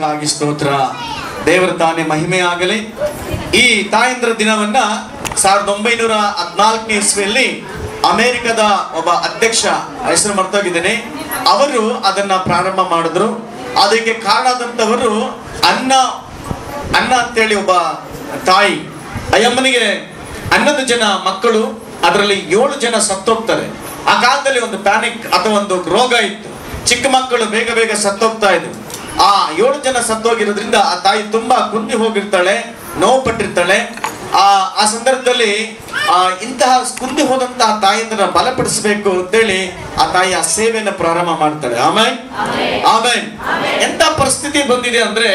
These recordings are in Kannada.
ಯೇಸುವಿಗಾಗಿ ಸ್ತೋತ್ರ. ದೇವರ ತಾನೇ ಮಹಿಮೆ ಆಗಲಿ. ಈ ತಾಯಂದ್ರ ದಿನವನ್ನ 1914ನೇ ಇಸ್ವಿಯಲ್ಲಿ ಅಮೆರಿಕದ ಒಬ್ಬ ಅಧ್ಯಕ್ಷ, ಹೆಸರು ಮರ್ತೋಗಿದ್ದೇನೆ, ಅವರು ಅದನ್ನ ಪ್ರಾರಂಭ ಮಾಡಿದ್ರು. ಅದಕ್ಕೆ ಕಾರಣಾದಂತವರು ಅನ್ನ ಅಂತೇಳಿ ಒಬ್ಬ ತಾಯಿ, ಅಯ್ಯಮ್ಮನಿಗೆ 11 ಜನ ಮಕ್ಕಳು, ಅದರಲ್ಲಿ 7 ಜನ ಸತ್ತೋಗ್ತಾರೆ. ಆ ಕಾಲದಲ್ಲಿ ಒಂದು ಪ್ಯಾನಿಕ್ ಅಥವಾ ಒಂದು ರೋಗ ಇತ್ತು, ಚಿಕ್ಕ ಮಕ್ಕಳು ಬೇಗ ಬೇಗ ಸತ್ತೋಗ್ತಾ ಇದ್ರು. ಆ 7 ಜನ ಸತ್ತೋಗಿರೋದ್ರಿಂದ ಆ ತಾಯಿ ತುಂಬಾ ಕುಂದಿ ಹೋಗಿರ್ತಾಳೆ, ನೋವು ಪಟ್ಟಿರ್ತಾಳೆ. ಆ ಸಂದರ್ಭದಲ್ಲಿ ಇಂತಹ ಕುಂದಿ ಹೋದಂತಹ ತಾಯಿಯನ್ನ ಬಲಪಡಿಸಬೇಕು ಅಂತೇಳಿ ಆ ತಾಯಿ ಆ ಸೇವೆಯನ್ನು ಪ್ರಾರಂಭ ಮಾಡ್ತಾಳೆ. ಆಮೇಲೆ ಆಮೇಲೆ ಎಂತ ಪರಿಸ್ಥಿತಿ ಬಂದಿದೆ ಅಂದ್ರೆ,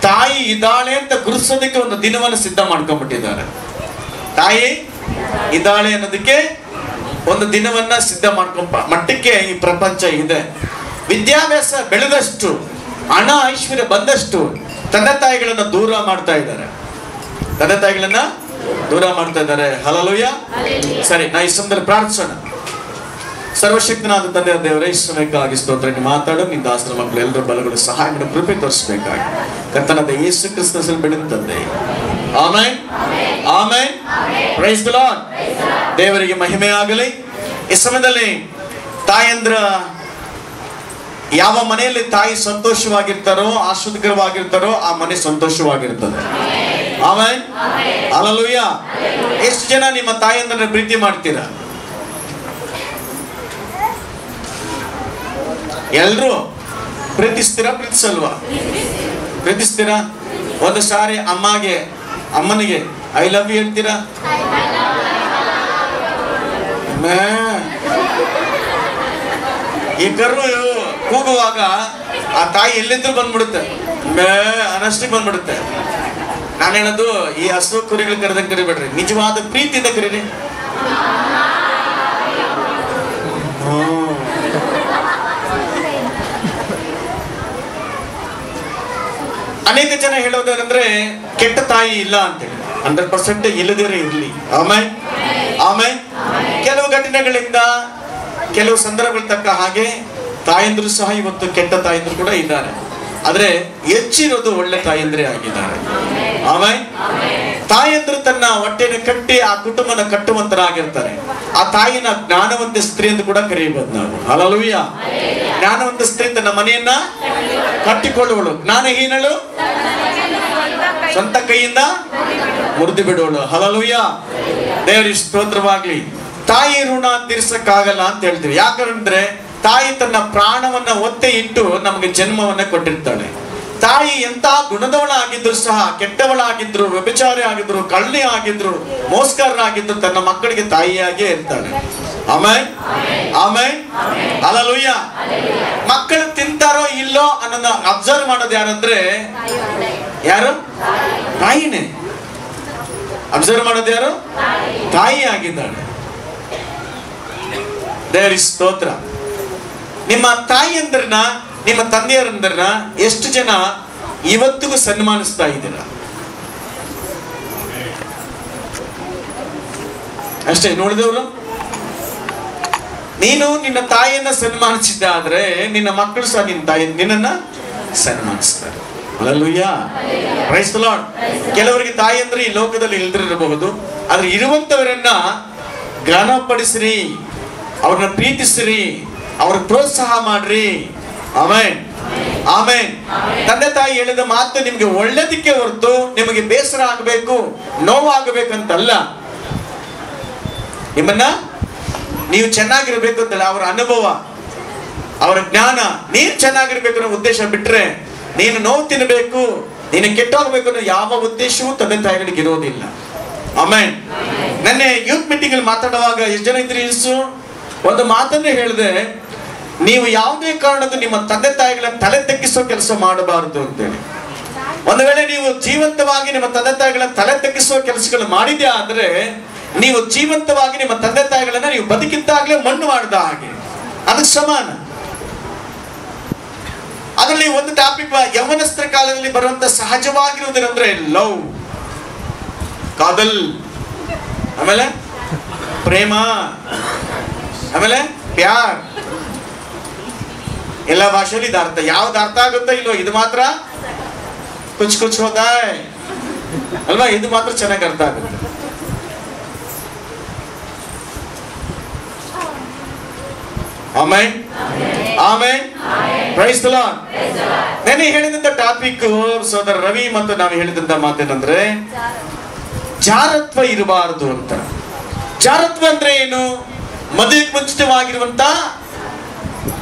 ತಾಯಿ ಇದ್ದಾಳೆ ಅಂತ ಗುರುತಿಸೋದಕ್ಕೆ ಒಂದು ದಿನವನ್ನು ಸಿದ್ಧ ಮಾಡ್ಕೊಂಡ್ಬಿಟ್ಟಿದ್ದಾರೆ. ತಾಯಿ ಇದ್ದಾಳೆ ಅನ್ನೋದಕ್ಕೆ ಒಂದು ದಿನವನ್ನ ಸಿದ್ಧ ಮಾಡ್ಕೊಂಡ ಮಟ್ಟಕ್ಕೆ ಈ ಪ್ರಪಂಚ ಇದೆ. ವಿದ್ಯಾಭ್ಯಾಸ ಬೆಳೆದಷ್ಟು, ಹಣ ಐಶ್ವರ್ಯ ಬಂದಷ್ಟು ತಂದೆ ತಾಯಿಗಳನ್ನ ದೂರ ಮಾಡ್ತಾ ಇದ್ದಾರೆ. ಹಲ್ಲೆಲೂಯಾ. ಸರಿ, ನಾ ಈ ಸಮಯದಲ್ಲಿ ಪ್ರಾರ್ಥಿಸೋಣ. ಸರ್ವಶಕ್ತನಾದ ತಂದೆ ದೇವರೇ, ಸಮಯಕ್ಕಾಗಿ ಸ್ತೋತ್ರ. ನೀನು ಮಾತಾಡು, ನಿನ್ನ ದಾಸರ ಮಕ್ಕಳು ಎಲ್ಲರೂ ಬಲಗಳು ಸಹಾಯ ಮಾಡಿ ಕೃಪೆ ತೋರಿಸಬೇಕಾಗಿ ಕರ್ತನಾದ ಯೇಸು ಕ್ರಿಸ್ತನ ಹೆಸರಲ್ಲಿ ಬೇಡುತ್ತೇನೆ ತಂದೆ. Amen amen. Praise the lord. ದೇವರಿಗೆ ಮಹಿಮೆ ಆಗಲಿ. ಈ ಸಮಯದಲ್ಲಿ ತಾಯಂದ್ರ ಯಾವ ಮನೆಯಲ್ಲಿ ತಾಯಿ ಸಂತೋಷವಾಗಿರ್ತಾರೋ, ಆಶೀರ್ವಾದಕರವಾಗಿರ್ತಾರೋ, ಆ ಮನೆ ಸಂತೋಷವಾಗಿರ್ತದೆ. ಆಮೆನ್. ಹಲ್ಲೆಲೂಯಾ. ಎಷ್ಟು ಜನ ನಿಮ್ಮ ತಾಯಂದ್ರನ್ನ ಪ್ರೀತಿ ಮಾಡ್ತೀರಾ? ಎಲ್ರು ಪ್ರೀತಿಸ್ತೀರಾ? ಪ್ರೀತಿಸಲ್ವಾ? ಪ್ರೀತಿಸ್ತೀರಾ? ಒಂದು ಸಾರಿ ಅಮ್ಮನಿಗೆ ಐ ಲವ್ ಯು ಹೇಳ್ತೀರಾ? ಈ ಕರು ಕೂಗುವಾಗ ಆ ತಾಯಿ ಎಲ್ಲಿಂದ್ರೂ ಬಂದ್ಬಿಡುತ್ತೆ, ಅನ್ನಷ್ಟಿಗೆ ಬಂದ್ಬಿಡುತ್ತೆ. ನಾನು ಹೇಳೋದು, ಈ ಹಸು ಕುರಿಗಳು ಕರೆದಂಗೆ ಕರಿಬೇಡ್ರಿ, ನಿಜವಾದ ಪ್ರೀತಿಯಿಂದ ಕರೀರಿ. ಅನೇಕ ಜನ ಹೇಳೋದಂದ್ರೆ ಕೆಟ್ಟ ತಾಯಿ ಇಲ್ಲ ಅಂತೇಳಿ. 100% ಇಲ್ಲದಿರೇ ಇರ್ಲಿ. ಆಮೇಲೆ ಆಮೇಲೆ ಕೆಲವು ಘಟನೆಗಳಿಂದ, ಕೆಲವು ಸಂದರ್ಭಗಳ ತಕ್ಕ ಹಾಗೆ ತಾಯಂದ್ರು ಸಹ ಇವತ್ತು ಕೆಟ್ಟ ತಾಯಂದ್ರು ಕೂಡ ಇದ್ದಾರೆ. ಆದ್ರೆ ಹೆಚ್ಚಿರೋದು ಒಳ್ಳೆ ತಾಯಂದ್ರೇ ಆಗಿದ್ದಾರೆ. ಆಮೇಲೆ ತಾಯಂದ್ರು ತನ್ನ ಹೊಟ್ಟೆನ ಕಟ್ಟಿ ಆ ಕುಟುಂಬನ ಕಟ್ಟುವಂತರಾಗಿರ್ತಾರೆ. ಆ ತಾಯಿನ ಜ್ಞಾನವಂತ ಸ್ತ್ರೀ ಎಂದು ಕೂಡ ಕರೆಯಬಹುದು ನಾವು. ಹಲ್ಲೆಲೂಯಾ. ಜ್ಞಾನವಂತ ಸ್ತ್ರೀ ತನ್ನ ಮನೆಯನ್ನ ಕಟ್ಟಿಕೊಳ್ಳುವಳು, ಜ್ಞಾನಹೀನಳು ಸ್ವಂತ ಕೈಯಿಂದ ಮುರಿದು ಬಿಡುವಳು. ಹಲ್ಲೆಲೂಯಾ. ದೇವರಿಗೆ ಸ್ತೋತ್ರವಾಗ್ಲಿ. ತಾಯಿ ಋಣ ತೀರ್ಸಕ್ಕಾಗಲ್ಲ ಅಂತ ಹೇಳ್ತೀವಿ. ಯಾಕಂದ್ರೆ ತಾಯಿ ತನ್ನ ಪ್ರಾಣವನ್ನ ಒತ್ತೆ ಇಟ್ಟು ನಮಗೆ ಜನ್ಮವನ್ನ ಕೊಟ್ಟಿರ್ತಾಳೆ. ತಾಯಿ ಎಂತ ಗುಣದವಳಾಗಿದ್ರು ಸಹ, ಕೆಟ್ಟವಳಾಗಿದ್ರು, ವ್ಯಭಿಚಾರಿ ಆಗಿದ್ರು, ಕಳ್ಳಿ ಆಗಿದ್ರು, ಮೋಸ್ಕರರಾಗಿದ್ರು, ತನ್ನ ಮಕ್ಕಳಿಗೆ ತಾಯಿಯಾಗೇ ಇರ್ತಾಳೆ. ಆಮೇಲೆ ಆಮೇಲೆ ಹಲ್ಲೆಲೂಯಾ. ಮಕ್ಕಳು ತಿಂತಾರೋ ಇಲ್ಲೋ ಅನ್ನೋದನ್ನ ಅಬ್ಸರ್ವ್ ಮಾಡೋದು ಯಾರಂದ್ರೆ ಯಾರು? ತಾಯಿನೇ. ಅಬ್ಸರ್ವ್ ಮಾಡೋದು ಯಾರು? ತಾಯಿ ಆಗಿದ್ದಾಳೆ. ದೇವರಿಗೆ ಸ್ತೋತ್ರ. ನಿಮ್ಮ ತಾಯಿಯಂದ್ರನ್ನ, ನಿಮ್ಮ ತಂದೆಯರಂದ್ರನ್ನ ಎಷ್ಟು ಜನ ಇವತ್ತಿಗೂ ಸನ್ಮಾನಿಸ್ತಾ ಇದ್ದೀರಾ? ಅಷ್ಟೇ ನೋಡಿದವರು. ನೀನು ನಿನ್ನ ತಾಯಿಯನ್ನ ಸನ್ಮಾನಿಸಿದ್ದ ಆದ್ರೆ ನಿನ್ನ ಮಕ್ಕಳು ಸಹ ನಿನ್ನನ್ನ ಸನ್ಮಾನಿಸ್ತಾರೆ. ಹಲ್ಲೆಲೂಯಾ. Praise the lord. ಕೆಲವರಿಗೆ ತಾಯಿ ಅಂದ್ರೆ ಈ ಲೋಕದಲ್ಲಿ ಇಲ್ದಿರಬಹುದು, ಆದ್ರೆ ಇರುವಂತವರನ್ನ ಘನಪಡಿಸ್ರಿ, ಅವ್ರನ್ನ ಪ್ರೀತಿಸ್ರಿ, ಅವ್ರಿಗೆ ಪ್ರೋತ್ಸಾಹ ಮಾಡ್ರಿ. Amen amen. ತಂದೆ ತಾಯಿ ಹೇಳಿದ ಮಾತು ನಿಮ್ಗೆ ಒಳ್ಳೇದಕ್ಕೆ ಹೊರತು ನಿಮಗೆ ಬೇಸರ ಆಗಬೇಕು, ನೋವಾಗಬೇಕಂತಲ್ಲ. ನಿಮ್ಮನ್ನ ನೀವು ಚೆನ್ನಾಗಿರ್ಬೇಕು ಅಂತಲ್ಲ, ಅವರ ಅನುಭವ, ಅವರ ಜ್ಞಾನ, ನೀನು ಚೆನ್ನಾಗಿರ್ಬೇಕು ಅನ್ನೋ ಉದ್ದೇಶ ಬಿಟ್ರೆ, ನೀನು ನೋವು ತಿನ್ನಬೇಕು, ನೀನು ಕೆಟ್ಟೋಗ್ಬೇಕು ಅನ್ನೋ ಯಾವ ಉದ್ದೇಶವೂ ತಂದೆ ತಾಯಿಗಳಿಗೆ ಇರೋದಿಲ್ಲ. ಆಮೆನ್. ನೆನ್ನೆ ಯೂತ್ ಮೀಟಿಂಗ್ ಅಲ್ಲಿ ಮಾತಾಡುವಾಗ ಎಷ್ಟು ಜನ ಇದ್ರಿ? ಒಂದು ಮಾತನ್ನೇ ಹೇಳಿದೆ, ನೀವು ಯಾವುದೇ ಕಾರಣಕ್ಕೂ ನಿಮ್ಮ ತಂದೆ ತಾಯಿಗಳ ತಲೆ ತಗ್ಗಿಸೋ ಕೆಲಸ ಮಾಡಬಾರದು ಅಂತೇಳಿ. ಒಂದು ವೇಳೆ ನೀವು ಜೀವಂತವಾಗಿ ನಿಮ್ಮ ತಂದೆ ತಾಯಿಗಳ ತಲೆ ತಗ್ಗಿಸುವ ಕೆಲಸಗಳು ಮಾಡಿದ್ಯಾ ಆದ್ರೆ, ನೀವು ಜೀವಂತವಾಗಿ ನಿಮ್ಮ ತಂದೆ ತಾಯಿಗಳನ್ನ ನೀವು ಬದುಕಿದ್ದಾಗಲೇ ಮಣ್ಣು ಮಾಡಿದ ಹಾಗೆ, ಅದಕ್ಕೆ ಸಮಾನ. ಅದರಲ್ಲಿ ಒಂದು ಟಾಪಿಕ್, ಯೌವನಸ್ಥರ ಕಾಲದಲ್ಲಿ ಬರುವಂತ ಸಹಜವಾಗಿರುವುದೇನೆಂದ್ರೆ ಲವ್, ಕಾದಲ್, ಆಮೇಲೆ ಪ್ರೇಮ, ಆಮೇಲೆ ಪ್ಯಾರ್. ಎಲ್ಲ ಭಾಷೆಯಲ್ಲಿ ಇದು ಅರ್ಥ, ಯಾವ್ದು ಅರ್ಥ ಆಗುತ್ತೋ ಇಲ್ಲೋ ಇದು ಮಾತ್ರ ಕುಚ್ ಕುಚ್ ಹೋದಾಯ್ ಅಲ್ವಾ? ಇದು ಮಾತ್ರ ಚೆನ್ನಾಗಿ ಅರ್ಥ ಆಗುತ್ತೆ. Amen, amen, praise the lord. ನೆನ್ನೆ ಹೇಳಿದಂತ ಟಾಪಿಕ್ ಸೋದರ ರವಿ ಮತ್ತು ನಾವು ಹೇಳಿದಂತ ಮಾತೇನಂದ್ರೆ ಜಾರತ್ವ ಇರಬಾರದು ಅಂತ. ಜಾರತ್ವ ಅಂದ್ರೆ ಏನು? ಮದುವೆಗೆ ಮುಂಚಿತವಾಗಿರುವಂತ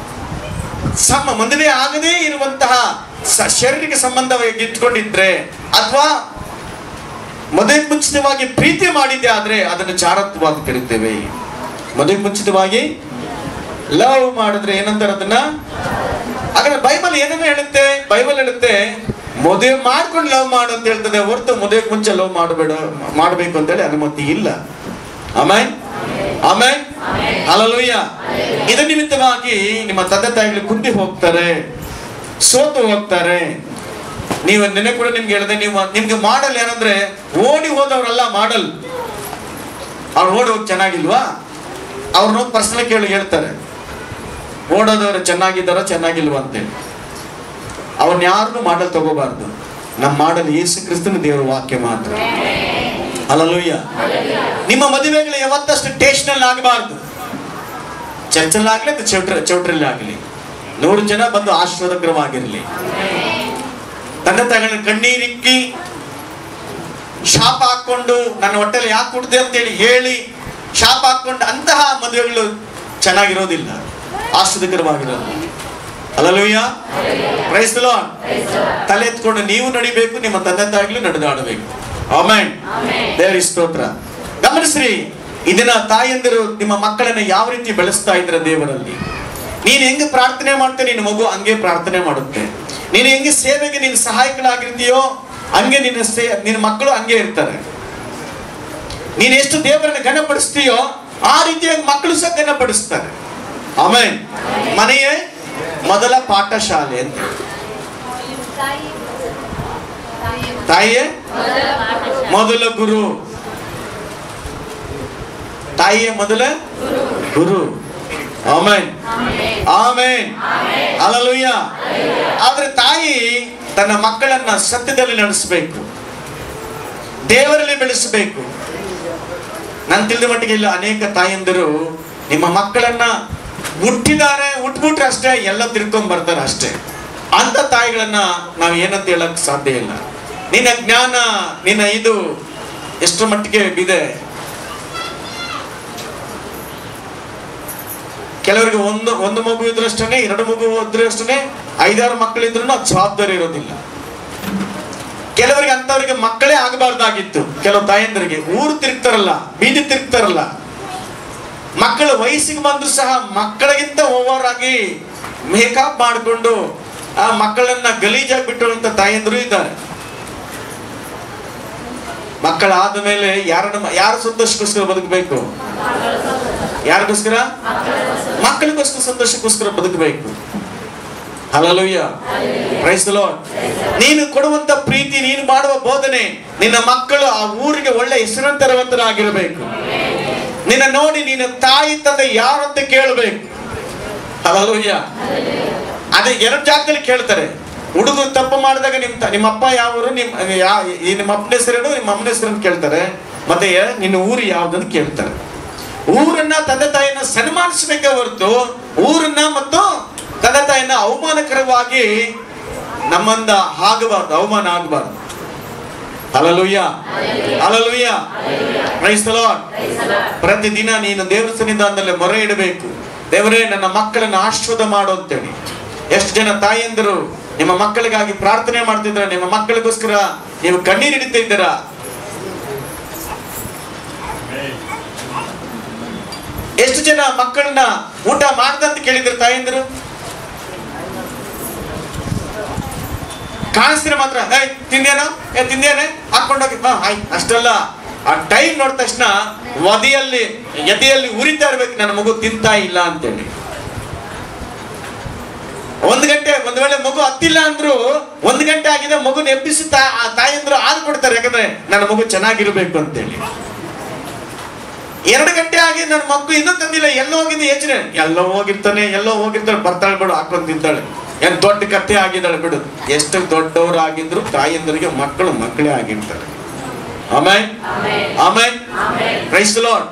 ಮದುವೆ ಆಗದೇ ಇರುವಂತಹ ಶಾರೀರಿಕ ಸಂಬಂಧವಾಗಿ ಇಟ್ಕೊಂಡಿದ್ರೆ ಅಥವಾ ಮದುವೆಗೆ ಮುಂಚಿತವಾಗಿ ಪ್ರೀತಿ ಮಾಡಿದ್ದೆ ಆದ್ರೆ ಅದನ್ನು ಜಾರತ್ವ ಅಂತ ಕರೀತೇವೆ. ಮದುವೆಗೆ ಮುಂಚಿತವಾಗಿ ಲವ್ ಮಾಡಿದ್ರೆ ಏನಂತಾರೆ ಅದನ್ನ? ಹಾಗಾದ್ರೆ ಬೈಬಲ್ ಏನನ್ನ ಹೇಳುತ್ತೆ? ಬೈಬಲ್ ಹೇಳುತ್ತೆ ಮದುವೆ ಮಾಡ್ಕೊಂಡು ಲವ್ ಮಾಡು ಅಂತ ಹೇಳ್ತದೆ, ಹೊರತು ಮದುವೆಗೆ ಮುಂಚೆ ಲವ್ ಮಾಡಬೇಕು ಅಂತೇಳಿ ಅನುಮತಿ ಇಲ್ಲ. Amen, amen, hallelujah. ಇದರ ನಿಮಿತ್ತವಾಗಿ ನಿಮ್ಮ ತಂದೆ ತಾಯಿಗಳು ಕುಂದಿ ಹೋಗ್ತಾರೆ, ಸೋತು ಹೋಗ್ತಾರೆ. ನೀವು ನೆನೆ ಕೂಡ ನಿಮ್ಗೆ ಹೇಳಿದೆ, ನಿಮ್ಗೆ ಮಾಡಲ್ ಏನಂದ್ರೆ ಓಡಿ ಹೋದವರಲ್ಲ ಮಾಡಲ್. ಅವ್ರು ಓಡಿ ಹೋಗಿ ಚೆನ್ನಾಗಿಲ್ವಾ? ಅವ್ರನ್ನ ಪರ್ಸನಲ್ ಕೇಳಿ ಹೇಳ್ತಾರೆ ಓಡೋದವ್ರು ಚೆನ್ನಾಗಿದ್ದಾರ ಚೆನ್ನಾಗಿಲ್ವಾ ಅಂತೇಳಿ. ಅವನ್ ಯಾರನ್ನು ಮಾಡಲ್ ತಗೋಬಾರ್ದು. ನಮ್ಮ ಮಾಡಲ್ ಯೇಸು ಕ್ರಿಸ್ತನ ದೇವರ ವಾಕ್ಯ ಮಾತ್ರ. ಹಲ್ಲೆಲೂಯ. ನಿಮ್ಮ ಮದುವೆಗಳು ಯಾವತ್ತಷ್ಟು ಟೇಸ್ಟ್ನಲ್ಲಿ ಆಗಬಾರ್ದು. ಚರ್ಚಲ್ಲಾಗ್ಲಿ ಅಥವಾ ಚೌಟ್ರಲ್ಲಿ ಆಗಲಿ 100 ಜನ ಬಂದು ಆಶೀರ್ವಾದಕರವಾಗಿರಲಿ. ತಂದೆ ತಾಯಿಗಳನ್ನ ಕಣ್ಣೀರಿಕ್ಕಿ ಶಾಪ ಹಾಕೊಂಡು ನನ್ನ ಹೊಟ್ಟೆಲಿ ಯಾಕೆ ಹುಟ್ಟಿದೆ ಅಂತೇಳಿ ಹೇಳಿ ಶಾಪ ಹಾಕೊಂಡು ಅಂತಹ ಮದುವೆಗಳು ಚೆನ್ನಾಗಿರೋದಿಲ್ಲ, ಆಶೀರ್ವಾದಕರವಾಗಿರೋದು. Hallelujah, praise the Lord. ತಲೆ ಎತ್ಕೊಂಡು ನೀವು ನಡಿಬೇಕು, ನಿಮ್ಮ ತಂದೆ ತಾಯಿಗಳು ನಡೆದಾಡಬೇಕು. ಆಮೆನ್, ದೇವರ ಸ್ತೋತ್ರ. ಗಮನಿಸ್ರಿ, ಇದನ್ನ ತಾಯಂದಿರು ನಿಮ್ಮ ಮಕ್ಕಳನ್ನ ಯಾವ ರೀತಿ ಬೆಳೆಸ್ತಾ ಇದ್ರ ದೇವರಲ್ಲಿ. ನೀನು ಹೆಂಗೆ ಪ್ರಾರ್ಥನೆ ಮಾಡ್ತೇನೆ ನಿನ್ನ ಮಗು ಹಂಗೆ ಪ್ರಾರ್ಥನೆ ಮಾಡುತ್ತೆ. ನೀನು ಹೆಂಗೆ ಸೇವೆಗೆ ನೀನು ಸಹಾಯಕನಾಗಿರ್ತೀಯೋ ಹಂಗೆ ನಿನ್ನ ಮಕ್ಕಳು ಹಂಗೆ ಇರ್ತಾರೆ. ನೀನು ಎಷ್ಟು ದೇವರನ್ನ ಘನಪಡಿಸ್ತೀಯೋ ಆ ರೀತಿಯಾಗಿ ಮಕ್ಕಳು ಸಹ ಘನಪಡಿಸ್ತಾರೆ. ಆಮೆನ್. ಮನೆಯೇ ಮೊದಲ ಪಾಠಶಾಲೆ ಅಂತ. ತಾಯಿಯೇ ಮೊದಲ ಗುರು. ತಾಯಿಯೇ ಮೊದಲ ಗುರು. Amen, amen, hallelujah. ಆದ್ರೆ ತಾಯಿ ತನ್ನ ಮಕ್ಕಳನ್ನ ಸತ್ಯದಲ್ಲಿ ನಡೆಸಬೇಕು, ದೇವರಲ್ಲಿ ಬೆಳೆಸಬೇಕು. ನಾನು ತಿಳಿದ ಮಟ್ಟಿಗೆ ಇಲ್ಲ ಅನೇಕ ತಾಯಂದಿರು ನಿಮ್ಮ ಮಕ್ಕಳನ್ನ ಹುಟ್ಬಿಟ್ರೆ ಅಷ್ಟೇ ಎಲ್ಲ ತಿರ್ಕೊಂಡ್ ಬರ್ತಾರೆ ಅಷ್ಟೇ. ಅಂತ ತಾಯಿಗಳನ್ನ ನಾವು ಏನಂತ ಹೇಳಕ್ ಸಾಧ್ಯ ಇಲ್ಲ. ನಿನ್ನ ಜ್ಞಾನ, ನಿನ್ನ ಇದು ಎಷ್ಟು ಮಟ್ಟಿಗೆ ಇದೆ. ಕೆಲವರಿಗೆ ಒಂದು ಮಗು ಇದ್ರಷ್ಟೇ, 2 ಮಗು ಇದ್ರಷ್ಟೇ, 5-6 ಮಕ್ಕಳಿದ್ರು ಜವಾಬ್ದಾರಿ ಇರೋದಿಲ್ಲ. ಕೆಲವರಿಗೆ ಅಂತವರಿಗೆ ಮಕ್ಕಳೇ ಆಗಬಾರ್ದಾಗಿತ್ತು. ಕೆಲವು ತಾಯಂದರಿಗೆ ಊರು ತಿರುಗ್ತಾರಲ್ಲ, ಬೀದಿ ತಿರುಗ್ತಾರಲ್ಲ, ಮಕ್ಕಳ ವಯಸ್ಸಿಗೆ ಬಂದ್ರು ಸಹ ಮಕ್ಕಳಿಗಿಂತ ಓವರ್ ಆಗಿ ಮೇಕಪ್ ಮಾಡಿಕೊಂಡು ಆ ಮಕ್ಕಳನ್ನ ಗಲೀಜಾಗಿ ಬಿಟ್ಟುವಂತ ತಾಯಂದ್ರು ಇದ್ದಾರೆ. ಮಕ್ಕಳಾದ ಮೇಲೆ ಯಾರ ಸಂತೋಷಕ್ಕೋಸ್ಕರ ಬದುಕಬೇಕು? ಯಾರಿಗೋಸ್ಕರ? ಮಕ್ಕಳಿಗೋಸ್ಕರ, ಸಂತೋಷಕ್ಕೋಸ್ಕರ ಬದುಕಬೇಕು. Hallelujah, praise the lord. ನೀನು ಕೊಡುವಂತ ಪ್ರೀತಿ, ನೀನು ಮಾಡುವ ಬೋಧನೆ, ನಿನ್ನ ಮಕ್ಕಳು ಆ ಊರಿಗೆ ಒಳ್ಳೆ ಹೆಸರಂತರವಂತರಾಗಿರಬೇಕು. ನಿನ್ನ ನೋಡಿ ನಿನ್ನ ತಾಯಿ ತಂದೆ ಯಾರಂತ ಕೇಳಬೇಕು. ಹಲ್ಲೆಲೂಯ. ಅದೇ 2 ಜಾಗದಲ್ಲಿ ಕೇಳ್ತಾರೆ. ಹುಡುಗರು ತಪ್ಪು ಮಾಡಿದಾಗ ನಿಮ್ಮ ಅಪ್ಪ ಯಾವರು, ನಿಮ್ಮ ಅಪ್ಪನ ಹೆಸರೇನು, ನಿಮ್ಮ ಅಮ್ಮನ ಹೆಸರನ್ನು ಕೇಳ್ತಾರೆ. ಮತ್ತೆ ನಿನ್ನ ಊರು ಯಾವ್ದಂತ ಕೇಳ್ತಾರೆ. ಊರನ್ನ ತಂದೆ ತಾಯಿನ ಸನ್ಮಾನಿಸಬೇಕೇ ಹೊರತು ಊರನ್ನ ಮತ್ತು ತಂದೆ ತಾಯಿನ ಅವಮಾನಕರವಾಗಿ ನಮ್ಮಿಂದ ಆಗಬಾರ್ದು, ಅವಮಾನ ಆಗಬಾರ್ದು. Hallelujah, hallelujah, praise the lord. ಪ್ರತಿದಿನ ನೀನು ದೇವರ ಸನ್ನಿಧಾನದಲ್ಲಿ ಮೊರೆ ಇಡಬೇಕು. ದೇವರೇ ನನ್ನ ಮಕ್ಕಳನ್ನು ಆಶೀರ್ವಾದ ಮಾಡು ಅಂತೇಳಿ. ಎಷ್ಟು ಜನ ತಾಯಂದಿರು ನಿಮ್ಮ ಮಕ್ಕಳಿಗಾಗಿ ಪ್ರಾರ್ಥನೆ ಮಾಡ್ತಿದ್ರ? ನಿಮ್ಮ ಮಕ್ಕಳಿಗೋಸ್ಕರ ನೀವು ಕಣ್ಣೀರು ಹಿಡಿತಾ ಇದ್ದೀರಾ? ಎಷ್ಟು ಜನ ಮಕ್ಕಳನ್ನ ಊಟ ಮಾಡ್ದಂತ ಕೇಳಿದ್ರು ತಾಯಂದಿರು? ಕಾಣಿಸ್ತೀರ ಮಾತ್ರ, ತಿಂದೇನೋ, ತಿಂದೇನೆ ಹಾಕೊಂಡೋಗಿ ಆಯ್ತು ಅಷ್ಟೆಲ್ಲ. ಆ ಟೈಮ್ ನೋಡಿದ ತಕ್ಷಣ ಎದೆಯಲ್ಲಿ ಉರಿತಾ ಇರ್ಬೇಕು, ನನ್ನ ಮಗು ತಿಂತಾ ಇಲ್ಲ ಅಂತೇಳಿ. 1 ಗಂಟೆ, ಒಂದು ವೇಳೆ ಮಗು ಹತ್ತಿಲ್ಲ ಅಂದ್ರು 1 ಗಂಟೆ ಆಗಿದೆ, ಮಗುನ ಎಬ್ಬಿಸಿ ತಾಯಂದ್ರು ಹಾಲು ಕೊಡ್ತಾರೆ. ಯಾಕಂದ್ರೆ ನನ್ನ ಮಗು ಚೆನ್ನಾಗಿರ್ಬೇಕು ಅಂತೇಳಿ. 2 ಗಂಟೆ ಆಗಿ ನನ್ನ ಮಗು ಇನ್ನೂ ತಂದಿಲ್ಲ, ಎಲ್ಲೋ ಹೋಗಿದ್ದು ಯೋಚನೆ, ಎಲ್ಲೋ ಹೋಗಿರ್ತಾಳೆ ಬರ್ತಾಳೆ ಬಿಡು, ಹಾಕೊಂಡು ತಿಂತಾಳೆ, ಏನ್ ದೊಡ್ಡ ಕಥೆ ಆಗಿದ್ದಾಳೆ ಬಿಡು. ಎಷ್ಟು ದೊಡ್ಡವರು ಆಗಿದ್ರು ತಾಯಿಯಂದರಿಗೆ ಮಕ್ಕಳೇ ಆಗಿರ್ತಾರೆ. Amen, amen, praise the lord.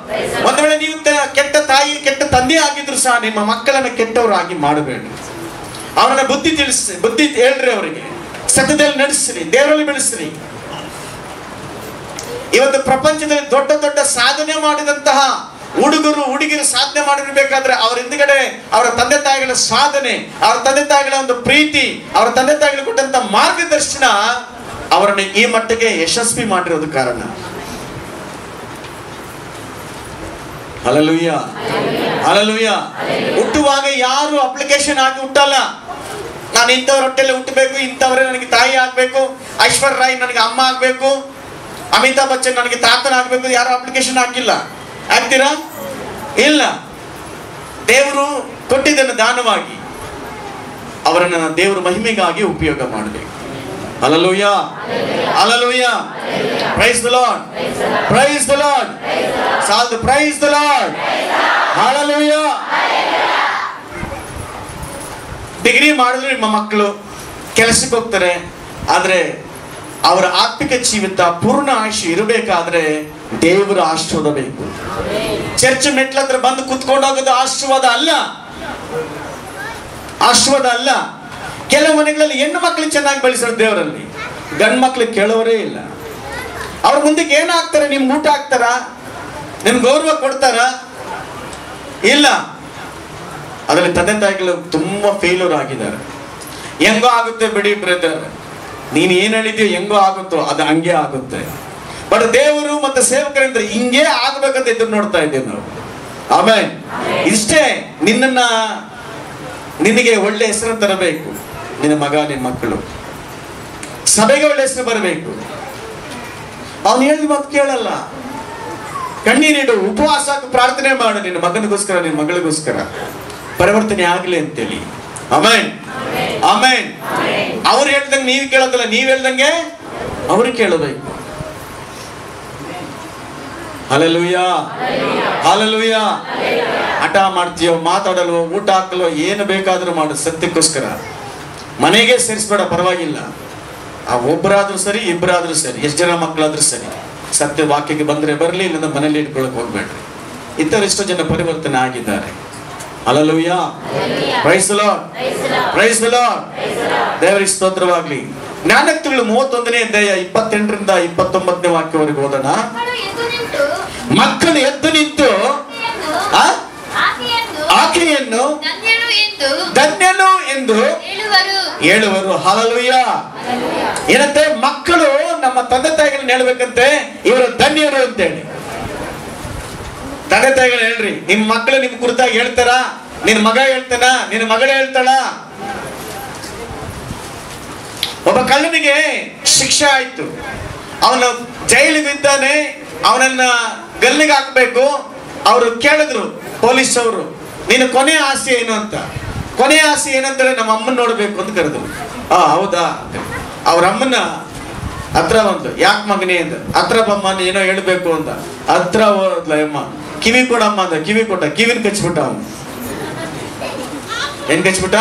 ಒಂದು ವೇಳೆ ನೀವು ಕೆಟ್ಟ ತಾಯಿ ಕೆಟ್ಟ ತಂದೆ ಆಗಿದ್ರು ಸಹ ನಿಮ್ಮ ಮಕ್ಕಳನ್ನ ಕೆಟ್ಟವರಾಗಿ ಮಾಡಬೇಡಿ. ಅವರನ್ನ ಬುದ್ಧಿ ಹೇಳ್ರಿ, ಅವರಿಗೆ ಸತ್ಯದಲ್ಲಿ ನಡೆಸ್ರಿ, ದೇವರಲ್ಲಿ ಬೆಳೆಸ್ರಿ. ಇವತ್ತು ಪ್ರಪಂಚದಲ್ಲಿ ದೊಡ್ಡ ದೊಡ್ಡ ಸಾಧನೆ ಮಾಡಿದಂತಹ ಹುಡುಗಿರು ಸಾಧನೆ ಮಾಡಿರ್ಬೇಕಾದ್ರೆ ಅವರ ಹಿಂದ್ಗಡೆ ಅವರ ತಂದೆ ತಾಯಿಗಳ ಸಾಧನೆ, ಅವರ ತಂದೆ ತಾಯಿಗಳ ಒಂದು ಪ್ರೀತಿ, ಅವರ ತಂದೆ ತಾಯಿಗಳು ಕೊಟ್ಟಂತ ಮಾರ್ಗದರ್ಶನ ಅವರನ್ನು ಈ ಮಟ್ಟಿಗೆ ಯಶಸ್ವಿ ಮಾಡಿರೋದು ಕಾರಣ. Hallelujah, hallelujah. ಹುಟ್ಟುವಾಗ ಯಾರು ಅಪ್ಲಿಕೇಶನ್ ಆಗಿ ಹುಟ್ಟಲ್ಲ, ನಾನು ಇಂಥವ್ರ ಹೊಟ್ಟೆಲ್ಲಿ ಹುಟ್ಟಬೇಕು, ಇಂಥವರೇ ನನಗೆ ತಾಯಿ ಆಗ್ಬೇಕು, ಐಶ್ವರ್ಯ ರಾಯ್ ನನಗೆ ಅಮ್ಮ ಆಗ್ಬೇಕು, ಅಮಿತಾಬ್ ಬಚ್ಚನ್ ನನಗೆ ತಾತನ ಆಗ್ಬೇಕು, ಯಾರು ಅಪ್ಲಿಕೇಶನ್ ಹಾಕಿಲ್ಲ. ಆಗ್ತೀರಾ? ಇಲ್ಲ. ದೇವರು ಕೊಟ್ಟಿದ್ದನ್ನು ದಾನವಾಗಿ ಅವರನ್ನ ದೇವರ ಮಹಿಮೆಗಾಗಿ ಉಪಯೋಗ ಮಾಡಬೇಕು. Hallelujah, hallelujah, praise the lord, praise the Lord, ಸಾಲ್ದು praise the Lord, hallelujah. Degree ಮಾಡಿದ್ರು ನಿಮ್ಮ ಮಕ್ಕಳು ಕೆಲಸಕ್ಕೆ ಹೋಗ್ತಾರೆ, ಆದ್ರೆ ಅವರ ಆತ್ಮಿಕ ಜೀವಿತ ಪೂರ್ಣ ಆಯುಷ್ಯ ಇರಬೇಕಾದ್ರೆ ದೇವರ ಆಶೀರ್ವಾದ ಬೇಕು. ಚರ್ಚ್ ಮೆಟ್ಲ ಹತ್ರ ಬಂದು ಕುತ್ಕೊಂಡು ಹೋಗೋದು ಆಶೀರ್ವಾದ ಅಲ್ಲ, ಆಶೀರ್ವಾದ ಅಲ್ಲ. ಕೆಲವು ಮನೆಗಳಲ್ಲಿ ಹೆಣ್ಣು ಮಕ್ಕಳು ಚೆನ್ನಾಗಿ ಬೆಳೆಸೋದು ದೇವರಲ್ಲಿ, ಗಂಡು ಮಕ್ಳು ಕೇಳೋರೇ ಇಲ್ಲ. ಅವ್ರ ಮುಂದಕ್ಕೆ ಏನಾಗ್ತಾರೆ? ನಿಮ್ಗೆ ಊಟ ಹಾಕ್ತಾರ? ನಿಮ್ಗೆ ಗೌರವ ಕೊಡ್ತಾರ? ಇಲ್ಲ. ಅದರಲ್ಲಿ ತಂದೆ ತಾಯಿಗಳು ತುಂಬಾ ಫೇಲ್ಯೂರ್ ಆಗಿದ್ದಾರೆ. ಹೆಂಗೋ ಆಗುತ್ತೆ ಬಿಡಿ ಬ್ರದರ್, ನೀನ್ ಏನ್ ಹೇಳಿದ್ಯೋ ಹೆಂಗೋ ಆಗುತ್ತೋ ಅದು ಹಂಗೆ ಆಗುತ್ತೆ. ಬಟ್ ದೇವರು ಮತ್ತೆ ಸೇವಕರಿಂದ ಹಿಂಗೆ ಆಗ್ಬೇಕಂತ ಎದುರು ನೋಡ್ತಾ ಇದ್ದೇವೆ ನಾವು. ಆಮೇಲೆ ಇಷ್ಟೇ, ನಿನಗೆ ಒಳ್ಳೆ ಹೆಸರು ತರಬೇಕು, ನಿನ್ನ ಮಗ ನಿನ್ನ ಮಕ್ಕಳು ಸಭೆಗೆ ಒಳ್ಳೆ ಹೆಸರು ಬರಬೇಕು. ಅವನು ಹೇಳಿದ ಮಾತು ಕೇಳಲ್ಲ, ಕಣ್ಣೀರಿಡು, ಉಪವಾಸ ಪ್ರಾರ್ಥನೆ ಮಾಡು, ನಿನ್ನ ಮಗನಿಗೋಸ್ಕರ ನಿನ್ನ ಮಗಳಿಗೋಸ್ಕರ ಪರಿವರ್ತನೆ ಆಗ್ಲಿ ಅಂತೇಳಿ. Amen, amen. ಅವ್ರು ಹೇಳ್ದಂಗೆ ನೀವು ಕೇಳೋದಲ್ಲ, ನೀವ್ ಹೇಳ್ದಂಗೆ ಅವ್ರು ಕೇಳಬೇಕು. Hallelujah, hallelujah. ಹಠ ಮಾಡ್ತೀಯೋ, ಮಾತಾಡಲ್ವೋ, ಊಟ ಹಾಕಲ್ವೋ, ಏನು ಬೇಕಾದ್ರೂ ಮಾಡು ಸತ್ಯಕ್ಕೋಸ್ಕರ. ಮನೆಗೆ ಸೇರಿಸ್ಬೇಡ, ಪರವಾಗಿಲ್ಲ. ಆ ಒಬ್ಬರಾದ್ರೂ ಸರಿ, ಇಬ್ಬರಾದ್ರೂ ಸರಿ, ಎಷ್ಟು ಜನ ಮಕ್ಕಳಾದ್ರೂ ಸರಿ, ಸತ್ಯ ವಾಕ್ಯಕ್ಕೆ ಬಂದ್ರೆ ಬರಲಿ, ಇಲ್ಲಿಂದ ಮನೇಲಿ ಇಟ್ಕೊಳಕ್ ಹೋಗ್ಬೇಡ್ರಿ. ಇಂಥವ್ರು ಎಷ್ಟೋ ಜನ ಪರಿವರ್ತನೆ ಆಗಿದ್ದಾರೆ. Hallelujah, praise the lord, praise the lord. ದೇವರಿಗೆ ಸ್ತೋತ್ರವಾಗಲಿ. ಜ್ಞಾನೋಕ್ತಿಗಳು 31ನೇ ಅಧ್ಯಾಯ 28ರಿಂದ 29ನೇ ವಾಕ್ಯವರೆಗೆ ಓದೋಣ. ಮಕ್ಕಳು ಎದ್ದು ನಿಂತು ಆಕೆಯನ್ನು ಧನ್ಯನು ಎಂದು ಹೇಳುವರು. ಹಲ್ಲೆಲೂಯಾ. ಏನಂತೆ? ಮಕ್ಕಳು ನಮ್ಮ ತಂದೆ ತಾಯಿಗಳನ್ನ ಹೇಳ್ಬೇಕಂತೆ, ಇವರು ಧನ್ಯರು ಅಂತೇಳಿ. ತಂದೆ ತಾಯಿಗಳು ಹೇಳ್ರಿ, ನಿಮ್ ಮಕ್ಕಳು ನಿಮ್ ಕುರಿತಾಗಿ ಹೇಳ್ತಾರ? ನಿನ್ ಮಗ ಹೇಳ್ತಾನ? ನಿನ್ನ ಮಗಳೇ ಹೇಳ್ತಾಳ? ಒಬ್ಬ ಕಳ್ಳನಿಗೆ ಶಿಕ್ಷೆ ಆಯ್ತು, ಅವನು ಜೈಲಿಗೆ ಇದ್ದಾನೆ, ಅವನನ್ನ ಗಲ್ಲಿಗೆ ಹಾಕ್ಬೇಕು. ಅವರು ಕೇಳಿದ್ರು ಪೊಲೀಸ್ ಅವರು, ನಿನ್ನ ಕೊನೆಯ ಆಸೆ ಏನು ಅಂತ. ಕೊನೆಯ ಆಸೆ ಏನಂತಾರೆ? ನಮ್ಮ ಅಮ್ಮನ ನೋಡ್ಬೇಕು ಅಂತ ಕರೆದ್ರು. ಹೌದಾ? ಅವ್ರ ಅಮ್ಮನ ಹತ್ರ ಬಂತು. ಯಾಕೆ ಮಗನೇ ಅಂದ. ಹತ್ರ ಬಮ್ಮ, ಏನೋ ಹೇಳ್ಬೇಕು ಅಂದ. ಹತ್ರ ಹೋದ್ಲ ಅಮ್ಮ. ಕಿವಿ ಕೊಡಮ್ಮ ಅಂದ. ಕಿವಿ ಕೊಟ್ಟ. ಕಿವಿನ ಕಚ್ಬಿಟ್ಟ ಅವನು. ಏನ್ ಕಚ್ಬಿಟ್ಟ?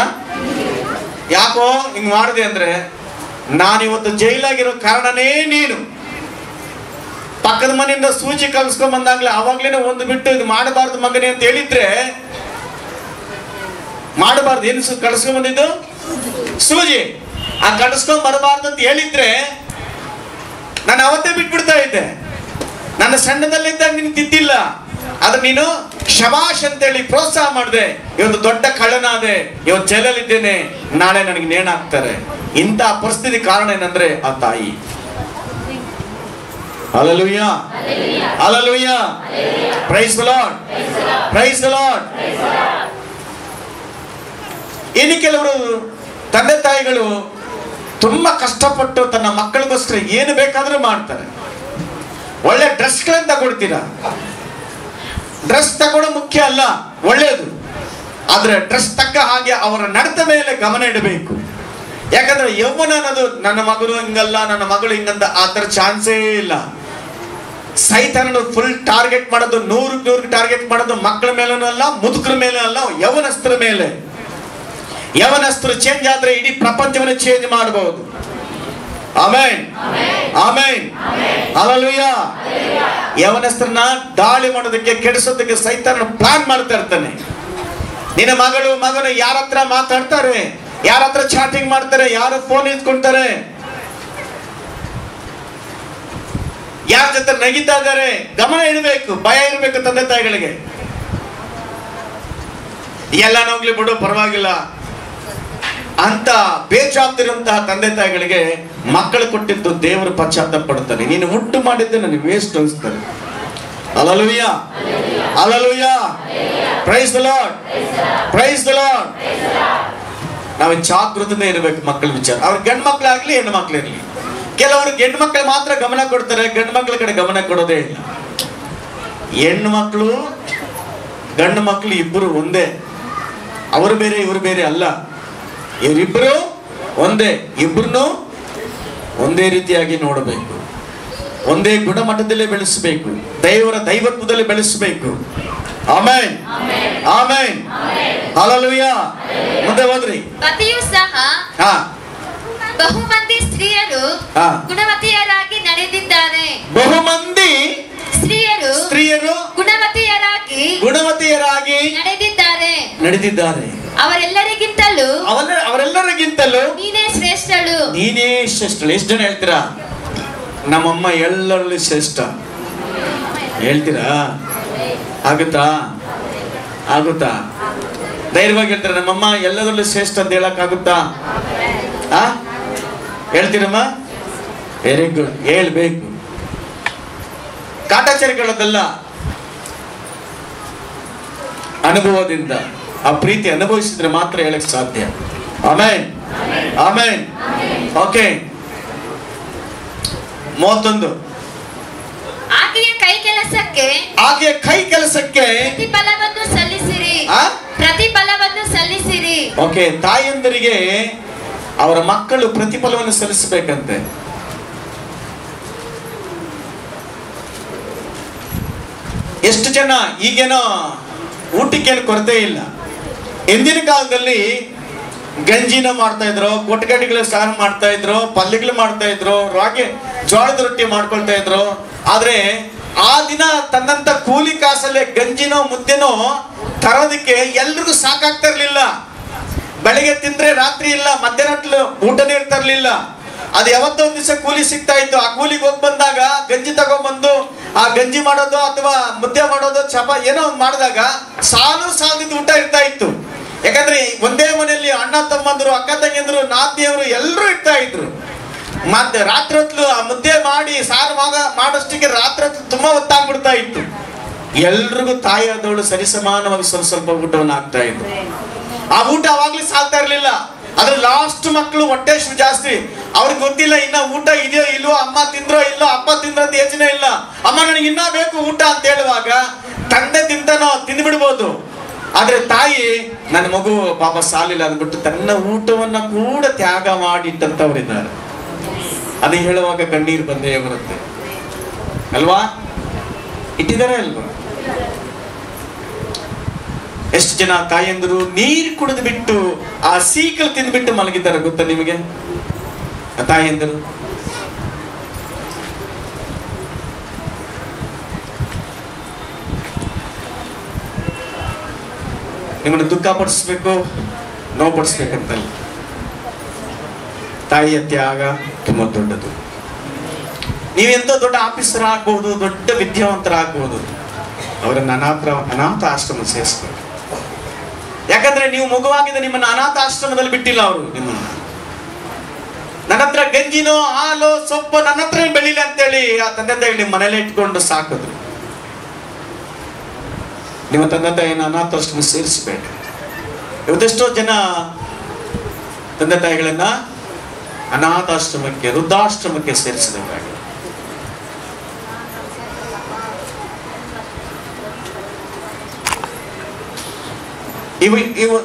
ಯಾಕೋ ಹಿಂಗ್ ಮಾಡಿದೆ ಅಂದ್ರೆ, ನಾನಿವತ್ತು ಜೈಲಾಗಿರೋ ಕಾರಣನೇ ನೀನು. ಪಕ್ಕದ ಮನೆಯಿಂದ ಸೂಜಿ ಕಲ್ಸ್ಕೊಂಡ್ ಬಂದಾಗ್ಲೇ ಅವಾಗ್ಲೇನೆ ಒಂದು ಬಿಟ್ಟು ಇದು ಮಾಡಬಾರ್ದು ಮಗನೇ ಅಂತ ಹೇಳಿದ್ರೆ, ಮಾಡಬಾರ್ದು. ಏನು ಕಳ್ಸ್ಕೊಂಡ್ ಬಂದಿದ್ದು? ಸೂಜಿ. ಆ ಕಳ್ಸ್ಕೊಂಡ್ ಬರಬಾರ್ದು ಅಂತ ಹೇಳಿದ್ರೆ ನಾನು ಅವತ್ತೇ ಬಿಟ್ಬಿಡ್ತಾ ಇದ್ದೆ. ನನ್ನ ಸಣ್ಣದಲ್ಲಿದ್ದಾಗ ನೀನು ತಿದ್ದಿಲ್ಲ, ಆದ್ರೆ ನೀನು ಶಬಾಷ್ ಅಂತೇಳಿ ಪ್ರೋತ್ಸಾಹ ಮಾಡಿದೆ. ಇವತ್ತು ದೊಡ್ಡ ಕಳ್ಳನಾದೆ, ಇವತ್ತು ಜೈಲಲ್ಲಿದ್ದೇನೆ, ನಾಳೆ ನನಗೆ ನೇಣಾಕ್ತಾರೆ. ಇಂಥ ಪರಿಸ್ಥಿತಿ ಕಾರಣ ಏನಂದ್ರೆ ಆ ತಾಯಿ. Hallelujah, hallelujah, praise the lord, praise the lord. ಇನ್ನು ಕೆಲವರು ತಂದೆ ತಾಯಿಗಳು ತುಂಬಾ ಕಷ್ಟಪಟ್ಟು ತನ್ನ ಮಕ್ಕಳಿಗೋಸ್ಕರ ಏನು ಬೇಕಾದ್ರೂ ಮಾಡ್ತಾರೆ. ಒಳ್ಳೆ ಡ್ರೆಸ್ಗಳನ್ನ ತಗೊಳ್ತೀರಾ. ಡ್ರೆಸ್ ತಗೊಳ್ಳೋ ಮುಖ್ಯ ಅಲ್ಲ, ಒಳ್ಳೆಯದು. ಆದ್ರೆ ಡ್ರೆಸ್ ತಕ್ಕ ಹಾಗೆ ಅವರ ನಡತೆ ಮೇಲೆ ಗಮನ ಇಡಬೇಕು. ಯಾಕಂದ್ರೆ ಯೌವನ ಅನ್ನೋದು ನನ್ನ ಮಗಳು ಹಿಂಗಲ್ಲ, ನನ್ನ ಮಗಳು ಹಿಂಗಂತ ಆ ಥರ ಚಾನ್ಸೇ ಇಲ್ಲ. ಸೈತಾನನು ಫುಲ್ ಟಾರ್ಗೆಟ್ ಮಾಡೋದು, 100 ಟಾರ್ಗೆಟ್ ಮಾಡೋದು ಮಕ್ಕಳ ಮೇಲೂ ಅಲ್ಲ, ಮುದುಕರ ಮೇಲೆ ಅಲ್ಲ, ಯವನಸ್ಥರ ಮೇಲೆ. ಯವನಸ್ಥರು ಚೇಂಜ್ ಆದ್ರೆ ಇಡೀ ಪ್ರಪಂಚವನ್ನು ಚೇಂಜ್ ಮಾಡಬಹುದು. Amen, amen, hallelujah. ಯವನಸ್ಥರನ್ನ ದಾಳಿ ಮಾಡೋದಕ್ಕೆ, ಕೆಡಿಸೋದಕ್ಕೆ ಸೈತಾನ ಪ್ಲಾನ್ ಮಾಡ್ತಾ ಇರ್ತಾನೆ. ನಿನ್ನ ಮಗನು ಯಾರ ಹತ್ರ ಮಾತಾಡ್ತಾರೆ, ಯಾರ ಹತ್ರ ಚಾಟಿಂಗ್ ಮಾಡ್ತಾರೆ, ಯಾರು ಫೋನ್ ಇಟ್ಕೊಳ್ತಾರೆ, ಯಾರ ಜೊತೆ ನಗಿತಾ ಇದ್ದಾರೆ, ಗಮನ ಇರಬೇಕು, ಭಯ ಇರಬೇಕು ತಂದೆ ತಾಯಿಗಳಿಗೆ. ಎಲ್ಲ ಹೋಗ್ಲಿ ಬಿಡು ಪರವಾಗಿಲ್ಲ ಅಂತ ಬೇಜವಾಬ್ದಾರಿರುವಂತಹ ತಂದೆ ತಾಯಿಗಳಿಗೆ ಮಕ್ಕಳು ಕೊಟ್ಟಿದ್ದು ದೇವರು ಪಶ್ಚಾತ್ತಾಪ ಪಡ್ತಾನೆ. ನೀನು ಹುಟ್ಟು ಮಾಡಿದ್ದೆ ನನಗೆ ವೇಸ್ಟ್ ಅನಿಸ್ತಾರೆ. Hallelujah, hallelujah, praise the lord, praise the Lord. ನಾವು ಜಾಗೃತನೇ ಇರಬೇಕು ಮಕ್ಕಳ ವಿಚಾರ. ಅವ್ರ ಗಂಡು ಮಕ್ಕಳಾಗ್ಲಿ ಹೆಣ್ಣು ಮಕ್ಕಳಿರ್ಲಿ. ಕೆಲವರು ಹೆಣ್ಣು ಮಕ್ಕಳು ಮಾತ್ರ ಗಮನ ಕೊಡ್ತಾರೆ, ಗಂಡು ಮಕ್ಕಳ ಕಡೆ ಗಮನ ಕೊಡೋದೇ ಇಲ್ಲ. ಹೆಣ್ಣು ಮಕ್ಕಳು ಗಂಡು ಮಕ್ಕಳು ಇಬ್ಬರು ಒಂದೇ, ಅವರು ಬೇರೆ ಇವರು ಬೇರೆ ಅಲ್ಲ. ಇವರಿಬ್ಬರು ಒಂದೇ, ಇಬ್ಬರನ್ನು ಒಂದೇ ರೀತಿಯಾಗಿ ನೋಡಬೇಕು, ಒಂದೇ ಗುಣಮಟ್ಟದಲ್ಲೇ ಬೆಳೆಸಬೇಕು, ದೇವರ ದೈವತ್ವದಲ್ಲಿ ಬೆಳೆಸಬೇಕು. Amen, amen, hallelujah. ಮುಂದೆ ಹೋದ್ರಿ. ಪತಿಯು ಸಹ ಬಹುಮಂದಿ ಸ್ತ್ರೀಯರು ಗುಣವತಿಯರಾಗಿ ನಡೆದಿದ್ದಾರೆ. ಬಹುಮಂದಿ ಸ್ತ್ರೀಯರು ಗುಣವತಿಯರಾಗಿ ನಡೆದಿದ್ದಾರೆ. ಅವರೆಲ್ಲರಿಗಿಂತಲೂ ನೀನೇ ಶ್ರೇಷ್ಠಳು. ಎಷ್ಟು ಜನ ಹೇಳ್ತೀರಾ ನಮ್ಮಮ್ಮ ಎಲ್ಲರಲ್ಲೂ ಶ್ರೇಷ್ಠ ಹೇಳ್ತೀರಾ? ಆಗುತ್ತಾ? ಧೈರ್ಯವಾಗಿ ಹೇಳ್ತಾರೆ ನಮ್ಮಮ್ಮ ಎಲ್ಲದರಲ್ಲೂ ಶ್ರೇಷ್ಠ ಅಂತ ಹೇಳಕ್ ಆಗುತ್ತಾ? ಹೇಳ್ತೀರಮ್ಮ? ವೆರಿ ಗುಡ್, ಹೇಳ್ಬೇಕು. ಕಾಟಾಚಾರಗಳದಲ್ಲ, ಅನುಭವದಿಂದ ಆ ಪ್ರೀತಿ ಅನುಭವಿಸಿದ್ರೆ ಮಾತ್ರ ಹೇಳಕ್ ಸಾಧ್ಯ. Amen, amen. ಓಕೆ, 31. ಆಕೆಯ ಕೈ ಕೆಲಸಕ್ಕೆ ಪ್ರತಿಫಲವನ್ನು ಸಲ್ಲಿಸಿರಿ. ಓಕೆ, ತಾಯಂದರಿಗೆ ಅವರ ಮಕ್ಕಳು ಪ್ರತಿಫಲವನ್ನು ಸಲ್ಲಿಸಬೇಕಂತೆ. ಎಷ್ಟು ಜನ ಈಗೇನೋ ಊಟಕ್ಕೇನು ಕೊರತೆ ಇಲ್ಲ. ಹಿಂದಿನ ಕಾಲದಲ್ಲಿ ಗಂಜಿನ ಮಾಡ್ತಾ ಇದ್ರು, ಕೊಟ್ಟಗಡ್ಡೆಗಳ ಸಾರು ಮಾಡ್ತಾ ಇದ್ರು, ಪಲ್ಯಗಳು ಮಾಡ್ತಾ ಇದ್ರು, ಜೋಳದ ರೊಟ್ಟಿ ಮಾಡ್ಕೊಳ್ತಾ ಇದ್ರು. ಆದ್ರೆ ಆ ದಿನ ತನ್ನಂತ ಕೂಲಿ ಕಾಸಲ್ಲೇ ಗಂಜಿನೋ ಮುದ್ದೆನೋ ತರೋದಕ್ಕೆ ಎಲ್ರಿಗೂ ಸಾಕಾಗ್ತಾ ಇರ್ಲಿಲ್ಲ. ಬೆಳಿಗ್ಗೆ ತಿಂದ್ರೆ ರಾತ್ರಿ ಇಲ್ಲ, ಮಧ್ಯಾಹ್ನ ಊಟನೇ ಇರ್ತಾ ಇರ್ಲಿಲ್ಲ. ಅದು ಯಾವತ್ತೋ ಒಂದ್ ದಿವಸ ಕೂಲಿ ಸಿಗ್ತಾ ಇತ್ತು. ಆ ಕೂಲಿಗೆ ಹೋಗಿ ಬಂದಾಗ ಗಂಜಿ ತಗೊಂಡ್ಬಂದು ಆ ಗಂಜಿ ಮಾಡೋದು ಅಥವಾ ಮುದ್ದೆ ಮಾಡೋದು ಏನೋ ಒಂದು ಮಾಡಿದಾಗ ಸಾಲದಿದ್ದು ಊಟ ಇರ್ತಾ ಇತ್ತು. ಯಾಕಂದ್ರೆ ಒಂದೇ ಮನೆಯಲ್ಲಿ ಅಣ್ಣ ತಮ್ಮಂದ್ರು, ಅಕ್ಕ ತಂಗಿಯಂದ್ರು, ನಾದಿಯವರು ಎಲ್ಲರೂ ಇರ್ತಾ ಇದ್ರು. ಮತ್ತೆ ರಾತ್ರಿ ಹೊತ್ತು ಆ ಮುದ್ದೆ ಮಾಡಿ ಸಾರು ಮಾಡೋಷ್ಟಿಗೆ ರಾತ್ರಿ ಹೊತ್ತು ತುಂಬಾ ಹೊತ್ತಾಗ್ಬಿಡ್ತಾ ಇತ್ತು. ಎಲ್ರಿಗೂ ತಾಯಿ ಆದವಳು ಸರಿಸಮಾನವಾಗಿ ಸ್ವಲ್ಪ ಊಟವನ್ನು ಹಾಕ್ತಾ ಇದ್ರು. ಆ ಊಟ ಅವಾಗ್ಲೂ ಸಾಲ್ತಾ ಇರ್ಲಿಲ್ಲ. ಅದ್ರ ಲಾಸ್ಟ್ ಮಕ್ಕಳು ಹೊಟ್ಟೆ ಜಾಸ್ತಿ, ಅವ್ರಿಗೆ ಗೊತ್ತಿಲ್ಲ ಇನ್ನ ಊಟ ಇದೆಯೋ ಇಲ್ವೋ, ಅಮ್ಮ ತಿಂದ್ರೋ ಇಲ್ಲೋ, ಅಪ್ಪ ತಿಂದ್ರಂತ ಯೋಚನೆ ಇಲ್ಲ. ಅಮ್ಮ ನನಗೆ ಇನ್ನ ಬೇಕು ಊಟ ಅಂತ ಹೇಳುವಾಗ ತಂದೆ ತಿಂತಾನೋ ತಿಂದ್ಬಿಡ್ಬೋದು. ಆದ್ರೆ ತಾಯಿ ನನ್ನ ಮಗು ಪಾಪ ಸಾಲಿಲ್ಲ ಅಂದ್ಬಿಟ್ಟು ತನ್ನ ಊಟವನ್ನ ಕೂಡ ತ್ಯಾಗ ಮಾಡಿಟ್ಟಂತವರಿದ್ದಾರೆ. ಅದು ಹೇಳುವಾಗ ಕಣ್ಣೀರು ಬಂದೇ ಬರುತ್ತೆ ಅಲ್ವಾ? ಇಟ್ಟಿದ್ದಾರೆ ಅಲ್ವಾ? ಎಷ್ಟು ಜನ ತಾಯಂದರು ನೀರು ಕುಡಿದು ಬಿಟ್ಟು ಆ ಸೀಕಲ್ ತಿಂದ್ಬಿಟ್ಟು ಮಲಗಿದ್ದಾರೆ ಗೊತ್ತಾ ನಿಮಗೆ? ತಾಯಂದರು ನಿಮ್ಮನ್ನು ದುಃಖ ಪಡಿಸ್ಬೇಕು, ನೋವು ಪಡಿಸ್ಬೇಕಂತಲ್ಲ. ತಾಯಿಯ ತ್ಯಾಗ ತುಂಬಾ ದೊಡ್ಡದು. ನೀವೆಂತೋ ದೊಡ್ಡ ಆಫೀಸರ್ ಆಗ್ಬಹುದು, ದೊಡ್ಡ ವಿದ್ಯಾವಂತರಾಗಬಹುದು, ಅವರನ್ನ ಅನಾಥ ಆಶ್ರಮ ಸೇರಿಸ್ಬೇಕು. ಯಾಕಂದ್ರೆ ನೀವು ಮಗುವಾಗಿದ್ದ ನಿಮ್ಮನ್ನ ಅನಾಥ ಆಶ್ರಮದಲ್ಲಿ ಬಿಟ್ಟಿಲ್ಲ ಅವರು. ನಿಮ್ಮನ್ನ ನನ್ನ ಹತ್ರ ಗಂಜಿನೋ ಹಾಲು ಸೊಪ್ಪು ನನ್ನ ಹತ್ರ ಬೆಳಿಲಿ ಅಂತೇಳಿ ಆ ತಂದೆ ತಾಯಿ ನಿಮ್ಮ ಮನೇಲೆ ಇಟ್ಕೊಂಡು ಸಾಕಿದ್ರು. ನಿಮ್ಮ ತಂದೆ ತಾಯಿನ ಅನಾಥಾಶ್ರಮ ಸೇರಿಸಬೇಡ. ಇವತ್ತೆಷ್ಟೋ ಜನ ತಂದೆ ತಾಯಿಗಳನ್ನ ಅನಾಥಾಶ್ರಮಕ್ಕೆ, ವೃದ್ಧಾಶ್ರಮಕ್ಕೆ ಸೇರಿಸಿದವರಾಗಿ.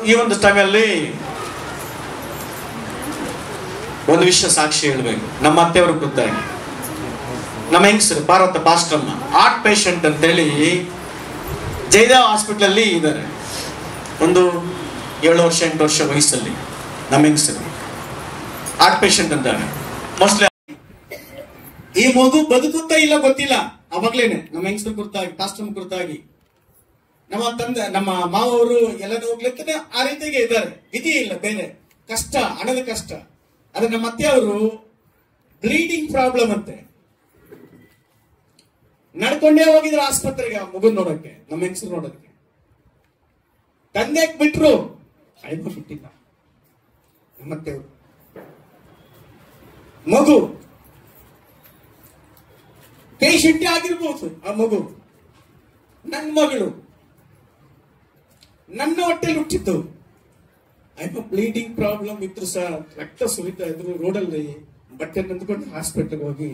ಈ ಒಂದು ಟೈಮಲ್ಲಿ ಒಂದು ವಿಷಯ ಸಾಕ್ಷಿ ಹೇಳಬೇಕು. ನಮ್ಮ ಅತ್ತೆಯವರು ಗೊತ್ತಾಗಿ ನಮ್ಮ ಹೆಂಗಸರು ಭಾರತ ಪಾಸ್ಟ್ರಮ್ಮ ಹಾರ್ಟ್ ಪೇಷಂಟ್ ಅಂತೇಳಿ ಜಯದೇವ ಹಾಸ್ಪಿಟಲ್ ಅಲ್ಲಿ ಇದ್ದಾರೆ. ಒಂದು 7 ವರ್ಷ 8 ವರ್ಷ ವಯಸ್ಸಲ್ಲಿ ನಮ್ಮ ಹೆಂಗಸರು ಹಾರ್ಟ್ ಪೇಷಂಟ್ ಅಂತಾರೆ. ಮೋಸ್ಟ್ಲಿ ಈ ಮಗು ಬದುಕುತ್ತಾ ಇಲ್ಲ ಗೊತ್ತಿಲ್ಲ. ಅವಾಗ್ಲೇನೆ ನಮ್ಮ ಹೆಂಗಸರು ಕುರಿತಾಗಿ ಪಾಸ್ಟ್ರಮ್ ಕುರಿತಾಗಿ ನಮ್ಮ ತಂದೆ ನಮ್ಮ ಮಾವರು ಎಲ್ಲರೂ ಹೋಗ್ಲಿಕ್ಕೆ ಆ ರೀತಿಗೆ ಇದ್ದಾರೆ. ವಿಧಿ ಇಲ್ಲ, ಬೇರೆ ಕಷ್ಟ, ಹಣದ ಕಷ್ಟ. ಆದ್ರೆ ನಮ್ಮ ಅತ್ತೆ ಅವರು ಬ್ಲೀಡಿಂಗ್ ಪ್ರಾಬ್ಲಮ್ ಅಂತೆ, ನಡ್ಕೊಂಡೇ ಹೋಗಿದ್ರು ಆಸ್ಪತ್ರೆಗೆ ಆ ಮಗು ನೋಡಕ್ಕೆ, ನಮ್ಮ ಹೆಂಗಸರು ನೋಡಕ್ಕೆ. ತಂದೆ ಬಿಟ್ರು, ಬಿಟ್ಟಿಲ್ಲ ನಮ್ಮತ್ತೆ ಅವರು. ಮಗು ಪೇಷಂಟ್ ಆಗಿರ್ಬೋದು, ಆ ಮಗು ನನ್ನ ಮಗಳು, ನನ್ನ ಹೊಟ್ಟೆಲಿ ಹುಟ್ಟಿತ್ತು. ಬ್ಲೀಡಿಂಗ್ ಪ್ರಾಬ್ಲಮ್ ಇದ್ರು ಸಹ ರಕ್ತ ಸುರಿತಾ ಇದ್ರು. ರೋಡಲ್ಲಿ ಬಟ್ಟೆ ನಂದ್ಕೊಂಡು ಹಾಸ್ಪಿಟಲ್ಗೆ ಹೋಗಿ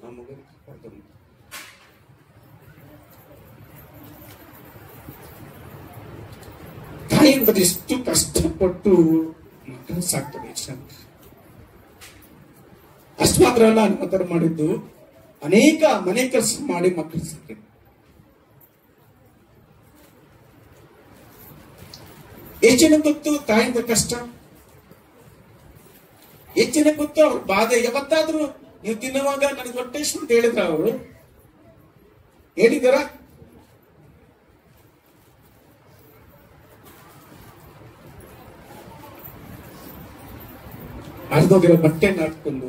ಆ ಮಗು ತಾಯಿ ಎಷ್ಟು ಕಷ್ಟಪಟ್ಟು ಮಕ್ಕಳು ಸಾಕ್ತದೆ. ಅಷ್ಟು ಮಾತ್ರ ಅಲ್ಲ, ಅನುಮತರ ಮಾಡಿದ್ದು ಅನೇಕ ಮನೆ ಕೆಲಸ ಮಾಡಿ ಮಕ್ಕಳು ಸಾಕಿದ್ರು. ಎಷ್ಟು ಜನ ಗೊತ್ತು ತಾಯಿಂದ ಕಷ್ಟ? ಎಷ್ಟು ಜನ ಗೊತ್ತು ಅವ್ರ ಬಾಧೆ? ಯಾವತ್ತಾದ್ರೂ ನೀವು ತಿನ್ನುವಾಗ ನನಗೆ ಹೊಟ್ಟೆ ಎಷ್ಟು ಅಂತ ಹೇಳಿದ್ರ? ಅವರು ಹೇಳಿದಾರ? ಅರ್ಧೋಗಿರೋ ಬಟ್ಟೆ ನಾಟ್ಕೊಂಡು,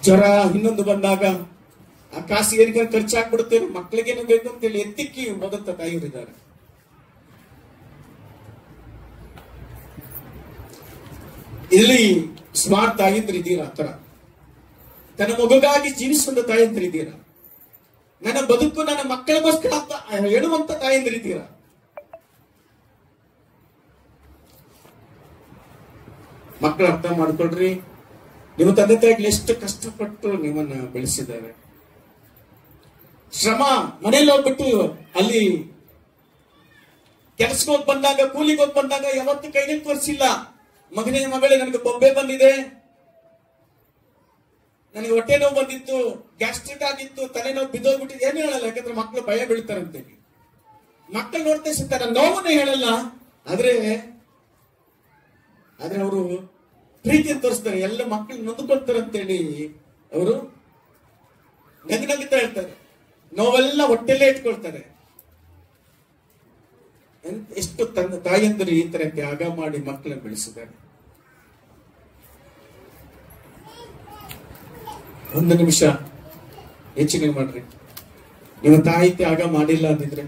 ಜ್ವರ ಇನ್ನೊಂದು ಬಂದಾಗ ಆ ಕಾಸು ಏನಿಗೆ ಖರ್ಚಾಗ್ಬಿಡುತ್ತೆ, ಮಕ್ಕಳಿಗೇನು ಬೇಕು ಅಂತೇಳಿ ಎತ್ತಿಕ್ಕಿ ಹೋದಂತ ತಾಯಿಯವರಿದ್ದಾರೆ. ಇಲ್ಲಿ ಸ್ಮಾರ್ಟ್ ತಾಯಂದ್ರಿದ್ದೀರಾ? ಆ ತರ ತನ್ನ ಮಗುಗಾಗಿ ಜೀವಿಸುವಂತ ತಾಯಂದ್ರಿದ್ದೀರಾ? ನನ್ನ ಬದುಕು ನನ್ನ ಮಕ್ಕಳಿಗೋಸ್ಕರ ಅಂತ ಹೇಳುವಂತ ತಾಯಂದ್ರಿದ್ದೀರಾ? ಮಕ್ಕಳು ಅರ್ಥ ಮಾಡ್ಕೊಳ್ರಿ, ನಿಮ್ಮ ತಂದೆ ತಾಯಿಗಳು ಎಷ್ಟು ಕಷ್ಟಪಟ್ಟು ನಿಮ್ಮನ್ನ ಬೆಳೆಸಿದ್ದಾರೆ. ಶ್ರಮ. ಮನೇಲಿ ಹೋಗ್ಬಿಟ್ಟು ಅಲ್ಲಿ ಕೆಲ್ಸಕ್ಕೆ ಹೋಗಿ ಬಂದಾಗ, ಕೂಲಿಗೆ ಹೋಗಿ ಬಂದಾಗ ಯಾವತ್ತು ಕೈಗೆ ತೋರಿಸಿಲ್ಲ, ಮಗನೇ ಮಗಳೇ ನನಗೆ ಬೊಬ್ಬೆ ಬಂದಿದೆ, ನನಗೆ ಹೊಟ್ಟೆ ನೋವು ಬಂದಿತ್ತು, ಗ್ಯಾಸ್ಟ್ರಿಕ್ ಆಗಿತ್ತು, ತಲೆನೋವು ಬಿದ್ದೋಗ್ಬಿಟ್ಟಿದೆ, ಏನು ಹೇಳಲ್ಲ. ಯಾಕಂದ್ರೆ ಮಕ್ಕಳು ಭಯ ಬೀಳ್ತಾರಂತೇಳಿ ಮಕ್ಕಳು ನೋಡ್ತಾ ಸಿಗ್ತಾರೆ, ನೋವನ್ನೇ ಹೇಳಲ್ಲ. ಆದ್ರೆ ಅವರು ಪ್ರೀತಿಯನ್ನು ತೋರಿಸ್ತಾರೆ. ಎಲ್ಲ ಮಕ್ಕಳು ನೊಂದುಕೊಳ್ತಾರೆ ಅಂತೇಳಿ ಅವರು ನಗುತ್ತಾ ಹೇಳ್ತಾರೆ, ನೋವೆಲ್ಲ ಹೊಟ್ಟೆಲ್ಲೇ ಇಟ್ಕೊಳ್ತಾರೆ. ಎಷ್ಟು ತಾಯಂದರು ಈ ತರ ತ್ಯಾಗ ಮಾಡಿ ಮಕ್ಕಳನ್ನು ಬೆಳೆಸಿದ್ದಾರೆ. ಒಂದು ನಿಮಿಷ ಯೋಚನೆ ಮಾಡ್ರಿ, ನಿಮ್ಮ ತಾಯಿ ತ್ಯಾಗ ಮಾಡಿಲ್ಲ ಅಂದಿದ್ರೆ,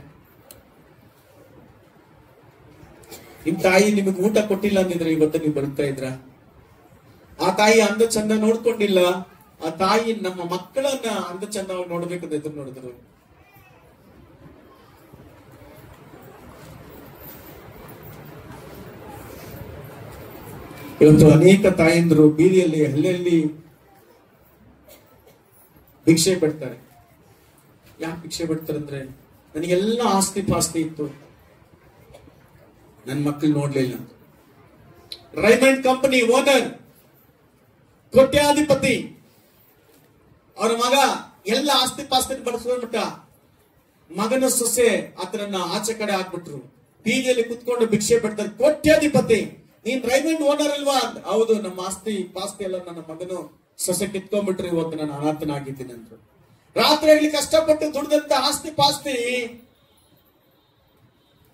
ನಿಮ್ ತಾಯಿ ನಿಮಗೆ ಊಟ ಕೊಟ್ಟಿಲ್ಲ ಅಂದಿದ್ರೆ ಇವತ್ತು ನೀವು ಬರುತ್ತಾ ಇದ್ರ? ಆ ತಾಯಿ ಅಂದ ಚಂದ ನೋಡ್ಕೊಂಡಿಲ್ಲ. ಆ ತಾಯಿ ನಮ್ಮ ಮಕ್ಕಳನ್ನ ಅಂದ ಚಂದ ನೋಡ್ಬೇಕಂತ ಎದುರು ನೋಡಿದ್ರು. ಇವತ್ತು ಅನೇಕ ತಾಯಂದ್ರು ಬೀದಿಯಲ್ಲಿ ಹಳ್ಳಿಯಲ್ಲಿ ಭಿಕ್ಷೆ ಬಿಡ್ತಾರೆ. ಯಾಕೆ ಭಿಕ್ಷೆ ಬಿಡ್ತಾರೆ ಅಂದ್ರೆ, ನನಗೆಲ್ಲ ಆಸ್ತಿ ಪಾಸ್ತಿ ಇತ್ತು, ನನ್ನ ಮಕ್ಕಳು ನೋಡ್ಲಿಲ್ಲ. ರೈಮಂಡ್ ಕಂಪನಿ ಓನರ್, ಕೋಟ್ಯಾಧಿಪತಿ, ಅವರ ಮಗ ಎಲ್ಲ ಆಸ್ತಿ ಪಾಸ್ತಿ ಬಳಸ್ಕೊಂಡ್ಬಿಟ್ಟ. ಮಗನ ಸೊಸೆ ಆತನನ್ನ ಆಚೆ ಕಡೆ ಹಾಕ್ಬಿಟ್ರು. ಬೀದಿಯಲ್ಲಿ ಕುತ್ಕೊಂಡು ಭಿಕ್ಷೆ ಬಿಡ್ತಾರೆ. ಕೋಟ್ಯಾಧಿಪತಿ, ನೀನ್ ರೈಮಂಡ್ ಓನರ್ ಅಲ್ವಾ? ಹೌದು, ನಮ್ಮ ಆಸ್ತಿ ಪಾಸ್ತಿ ಎಲ್ಲ ನನ್ನ ಮಗನು ಸೊಸೆ ಕಿತ್ಕೊಂಡ್ಬಿಟ್ರು, ಇವತ್ತು ನಾನು ಅನಾಥನಾಗಿದ್ದೀನಿ ಅಂದ್ರು. ರಾತ್ರಿಯಲ್ಲಿ ಕಷ್ಟಪಟ್ಟು ದುಡ್ದಂತ ಆಸ್ತಿ ಪಾಸ್ತಿ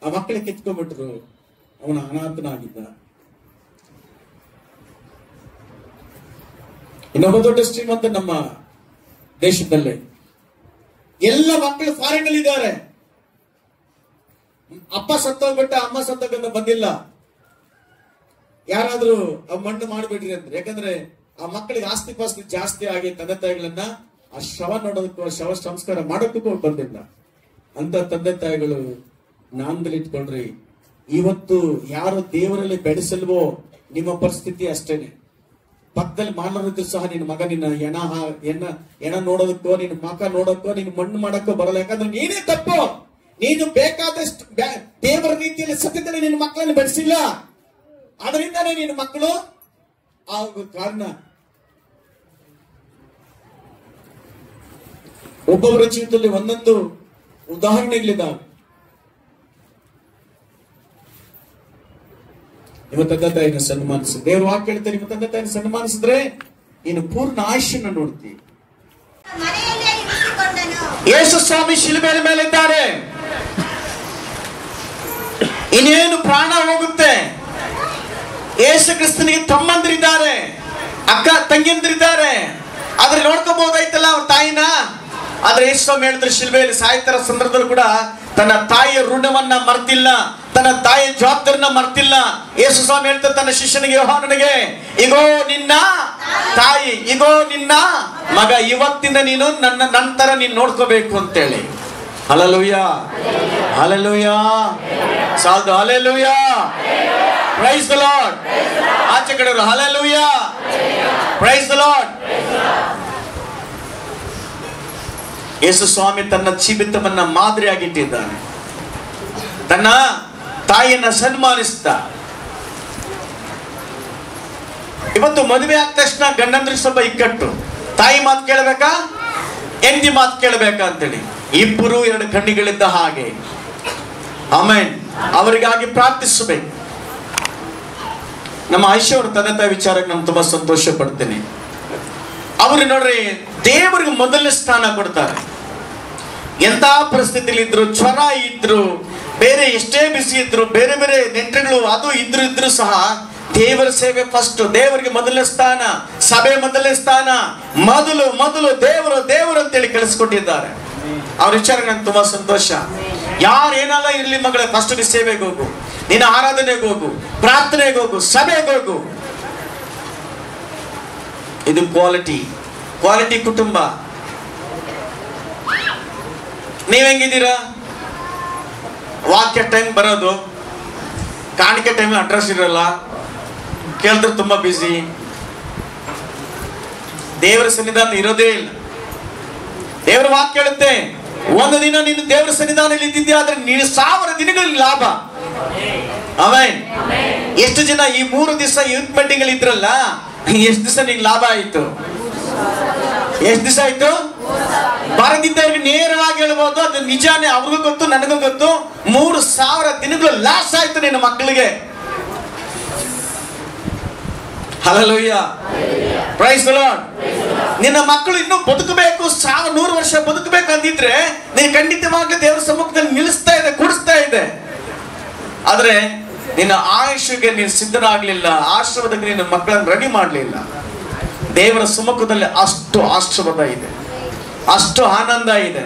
ಆ ಮಕ್ಕಳಿಗೆ ಕಿತ್ಕೊಂಡ್ಬಿಟ್ರು, ಅವನ ಅನಾಥನಾಗಿದ್ದ. ಇನ್ನೊಬ್ಬ ದೊಡ್ಡ ಶ್ರೀಮಂತ ನಮ್ಮ ದೇಶದಲ್ಲೇ, ಎಲ್ಲ ಮಕ್ಕಳು ಫಾರಿನ್ ಅಲ್ಲಿ ಇದ್ದಾರೆ. ಅಪ್ಪ ಸತ್ತೋಗ್ಬಿಟ್ಟ, ಅಮ್ಮ ಸತ್ತೋಗಂತ ಬಂದಿಲ್ಲ. ಯಾರಾದ್ರೂ ಆ ಮಣ್ಣು ಮಾಡಿಬಿಡ್ರಿ ಅಂದ್ರೆ, ಯಾಕಂದ್ರೆ ಆ ಮಕ್ಕಳಿಗೆ ಆಸ್ತಿ ಪಾಸ್ತಿ ಜಾಸ್ತಿ ಆಗಿ ತಂದೆ ತಾಯಿಗಳನ್ನ ಆ ಶವ ನೋಡೋದಕ್ಕೂ ಶವ ಸಂಸ್ಕಾರ ಮಾಡೋದಕ್ಕೂ ಬಂದಿಲ್ಲ. ಅಂತ ತಂದೆ ತಾಯಿಗಳು ನಾಮದಲ್ಲಿ ಇಟ್ಕೊಂಡ್ರಿ. ಇವತ್ತು ಯಾರು ದೇವರಲ್ಲಿ ಬೆಳೆಸಲ್ವೋ ನಿಮ್ಮ ಪರಿಸ್ಥಿತಿ ಅಷ್ಟೇನೆ. ಪಕ್ಕದಲ್ಲಿ ಮಾನವರಿದ್ರು ಸಹ ನಿನ್ನ ಮಗ ನಿನ್ನ ಎಣ ನೋಡೋದಕ್ಕೋ, ನಿನ್ನ ಮಕ ನೋಡೋಕ್ಕೋ, ನಿನ್ನ ಮಣ್ಣು ಮಾಡಕ್ಕೋ ಬರಲ್ಲ. ಯಾಕಂದ್ರೆ ನೀನೇ ತಪ್ಪು. ನೀನು ಬೇಕಾದಷ್ಟು ದೇವರ ರೀತಿಯಲ್ಲಿ ಸತ್ಯದಲ್ಲಿ ನಿನ್ನ ಮಕ್ಕಳನ್ನು ಬೆಳೆಸಿಲ್ಲ. ಅದರಿಂದಾನೇ ನಿನ್ನ ಮಕ್ಕಳು ಆಗ ಕಾರಣ. ಒಬ್ಬೊಬ್ಬರ ಜೀವಿತದಲ್ಲಿ ಒಂದೊಂದು ಉದಾಹರಣೆಗಳಿದ್ದಾವೆ. ನಿಮ್ಮ ತಂದೆ ತಾಯಿನ ಸನ್ಮಾನಿಸಿ, ದೇವ್ರ ವಾಕ್ಯ ಹೇಳ್ತಾರೆ, ನಿಮ್ಮ ತಂದೆ ತಾಯಿನ ಸನ್ಮಾನಿಸಿದ್ರೆ ನೀನು ಪೂರ್ಣ ಆಯುಷ್ಯನ ನೋಡ್ತೀವಿ. ಯೇಸು ಸ್ವಾಮಿ ಶಿಲುಬೆಯ ಮೇಲೆ ಇದ್ದಾರೆ. ಇನ್ನೇನು ಪ್ರಾಣ ಹೋಗುತ್ತೆ. ಯೇಸು ಕ್ರಿಸ್ತನಿಗೆ ತಮ್ಮಂದಿರಿದ್ದಾರೆ, ಅಕ್ಕ ತಂಗಿಯಂದಿರಿದ್ದಾರೆ. ಆದ್ರೆ ನೋಡ್ಕೋಬಹುದಾಯ್ತಲ್ಲ ಅವ್ರ ತಾಯಿನ. ಆದ್ರೆ ಯೇಸು ಸ್ವಾಮಿ ಹೇಳಿದ್ರೆ ಶಿಲುಬೆಯಲ್ಲಿ ಸಾಯ್ತರ ಸಂದರ್ಭದಲ್ಲೂ ಕೂಡ ತನ್ನ ತಾಯಿಯ ಋಣವನ್ನ ಮರ್ತಿಲ್ಲ, ತನ್ನ ತಾಯಿಯ ಜವಾಬ್ದಾರಿನ ಮರ್ತಿಲ್ಲ. ಯೇಸು ಸ್ವಾಮಿ ಹೇಳ್ತಾರೆ ತನ್ನ ಶಿಷ್ಯನಿಗೆ ಯೋಹಾನನಿಗೆ, ಇಗೋ ನಿನ್ನ ತಾಯಿ, ಇಗೋ ನಿನ್ನ ಮಗ, ಇವತ್ತಿಂದ ನೀನು ನನ್ನ ನಂತರ ನೀನು ನೋಡ್ಕೋಬೇಕು ಅಂತೇಳಿ. ಹಲ್ಲೆಲೂಯಾ, ಹಲ್ಲೆಲೂಯಾ, ಸಾಲ್ದು ಹಲ್ಲೆಲೂಯಾ, ಪ್ರೈಸ್ ದ ಲಾರ್ಡ್. ಆಚೆ ಕಡೆಯವರು hallelujah, praise the Lord. Yesu ಸ್ವಾಮಿ ತನ್ನ ಜೀವಿತವನ್ನ ಮಾದರಿಯಾಗಿಟ್ಟಿದ್ದಾನೆ. ತನ್ನ ತಾಯಿಯನ್ನ ಸನ್ಮಾನಿಸ್ತಾ. ಇವತ್ತು ಮದುವೆ ಆದ ತಕ್ಷಣ ಗಂಡಂದ್ರಿಗೆ ಸ್ವಲ್ಪ ಇಕ್ಕಟ್ಟು. ತಾಯಿ ಮಾತು ಕೇಳಬೇಕಾ, ಹೆಂಡತಿ ಮಾತು ಕೇಳಬೇಕಾ ಅಂತೇಳಿ. ಇಬ್ಬರು ಎರಡು ಕಣ್ಣಿಗಳಿದ್ದ ಹಾಗೆ. ಆಮೆನ್. ಅವರಿಗಾಗಿ ಪ್ರಾರ್ಥಿಸಬೇಕು. ನಮ್ಮ ಆಯಿಷಾ ಅವರ ತಂದೆ ತಾಯಿ ವಿಚಾರಕ್ಕೆ ನಾನು ತುಂಬಾ ಸಂತೋಷ ಪಡ್ತೇನೆ. ಅವರು ನೋಡ್ರಿ ದೇವರಿಗೆ ಮೊದಲನೇ ಸ್ಥಾನ ಕೊಡ್ತಾರೆ. ಎಂತ ಪರಿಸ್ಥಿತಿಲಿ ಇದ್ರು, ಜ್ವರ ಇದ್ರು, ಬೇರೆ ಎಷ್ಟೇ ಬಿಸಿ ಇದ್ರು, ಬೇರೆ ಬೇರೆ ನೆಂಟರುಗಳು ಅದು ಇದ್ರು ಸಹ ದೇವರ ಸೇವೆ ಫಸ್ಟ್, ದೇವರಿಗೆ ಮೊದಲನೇ ಸ್ಥಾನ, ಸಭೆ ಮೊದಲನೇ ಸ್ಥಾನ, ಮೊದಲು ದೇವರು ಅಂತೇಳಿ ಕಳಿಸ್ಕೊಟ್ಟಿದ್ದಾರೆ. ಅವ್ರ ವಿಚಾರ ನಂಗೆ ತುಂಬಾ ಸಂತೋಷ. ಯಾರೇನಲ್ಲ ಇರ್ಲಿ ಮಗಳೇ, ಫಸ್ಟ್ ನೀ ಸೇವೆಗೆ ಹೋಗು, ನಿನ್ನ ಆರಾಧನೆಗೆ ಹೋಗು, ಪ್ರಾರ್ಥನೆಗೆ ಹೋಗು, ಸಭೆಗೆ ಹೋಗು. ಇದು ಕ್ವಾಲಿಟಿ ಕುಟುಂಬ. ನೀವ್ ಹೆಂಗಿದ್ದೀರಾ? ವಾಕ್ಯ ಟೈಮ್ ಬರೋದು, ಕಾಣಿಕೆ ಟೈಮ್ ಅಡ್ರೆಸ್ ಇರಲ್ಲ, ಕೇಳಿದ್ರೆ ತುಂಬಾ ಬಿಸಿ, ದೇವರ ಸನ್ನಿಧಾನ ಇರೋದೇ ಇಲ್ಲ. ದೇವರ ವಾಕ್ಯ ಹೇಳುತ್ತೆ, ಒಂದು ದಿನ ನೀನು ದೇವರ ಸನ್ನಿಧಾನದಲ್ಲಿ ಇದ್ದಿದ್ದೆ ಆದ್ರೆ ನೀನು 1000 ದಿನಗಳಲ್ಲಿ ಲಾಭ. ಆಮೆನ್. ಎಷ್ಟು ಜನ ಈ 3 ದಿವಸ ಯೂತ್ ಮೀಟಿಂಗ್ ಅಲ್ಲಿ ಇದ್ರಲ್ಲ, ಎಷ್ಟು ದಿವಸ ನಿಂಗೆ ಲಾಭ ಆಯ್ತು? ಎಷ್ಟು ದಿವಸ ಆಯ್ತು? ಬರದಿದ್ದವ್ರಿಗೆ ನೇರವಾಗಿ ಹೇಳ್ಬೋದು, ಅದು ನಿಜಾನೇ, ಅವ್ರಿಗೂ ಗೊತ್ತು, ನನಗೂ ಗೊತ್ತು. 3000 ದಿನಗಳು ಲಾಸ್ ಆಯ್ತು ನಿನ್ನ ಮಕ್ಕಳಿಗೆ. Hallelujah, praise the lord. ನಿನ್ನ ಮಕ್ಕಳು ಇನ್ನೂ ಬದುಕಬೇಕು, 100 ವರ್ಷ ಬದುಕಬೇಕು ಅಂದಿದ್ರೆ ನೀನು ಖಂಡಿತವಾಗ್ಲೂ ದೇವರ ಸಮ್ಮುಖದಲ್ಲಿ ನಿಲ್ಲಿಸ್ತಾ ಇದೆ, ಕೂಡಿಸ್ತಾ ಇದೆ. ಆದ್ರೆ ನಿನ್ನ ಆಯುಷ್ಗೆ ನೀನು ಸಿದ್ಧನಾಗ್ಲಿಲ್ಲ, ಆಶೀರ್ವಾದಕ್ಕೆ ನಿನ್ನ ಮಕ್ಕಳನ್ನು ರೆಡಿ ಮಾಡಲಿಲ್ಲ. ದೇವರ ಸಮ್ಮುಖದಲ್ಲಿ ಅಷ್ಟು ಆಶೀರ್ವಾದ ಇದೆ, ಅಷ್ಟು ಆನಂದ ಇದೆ,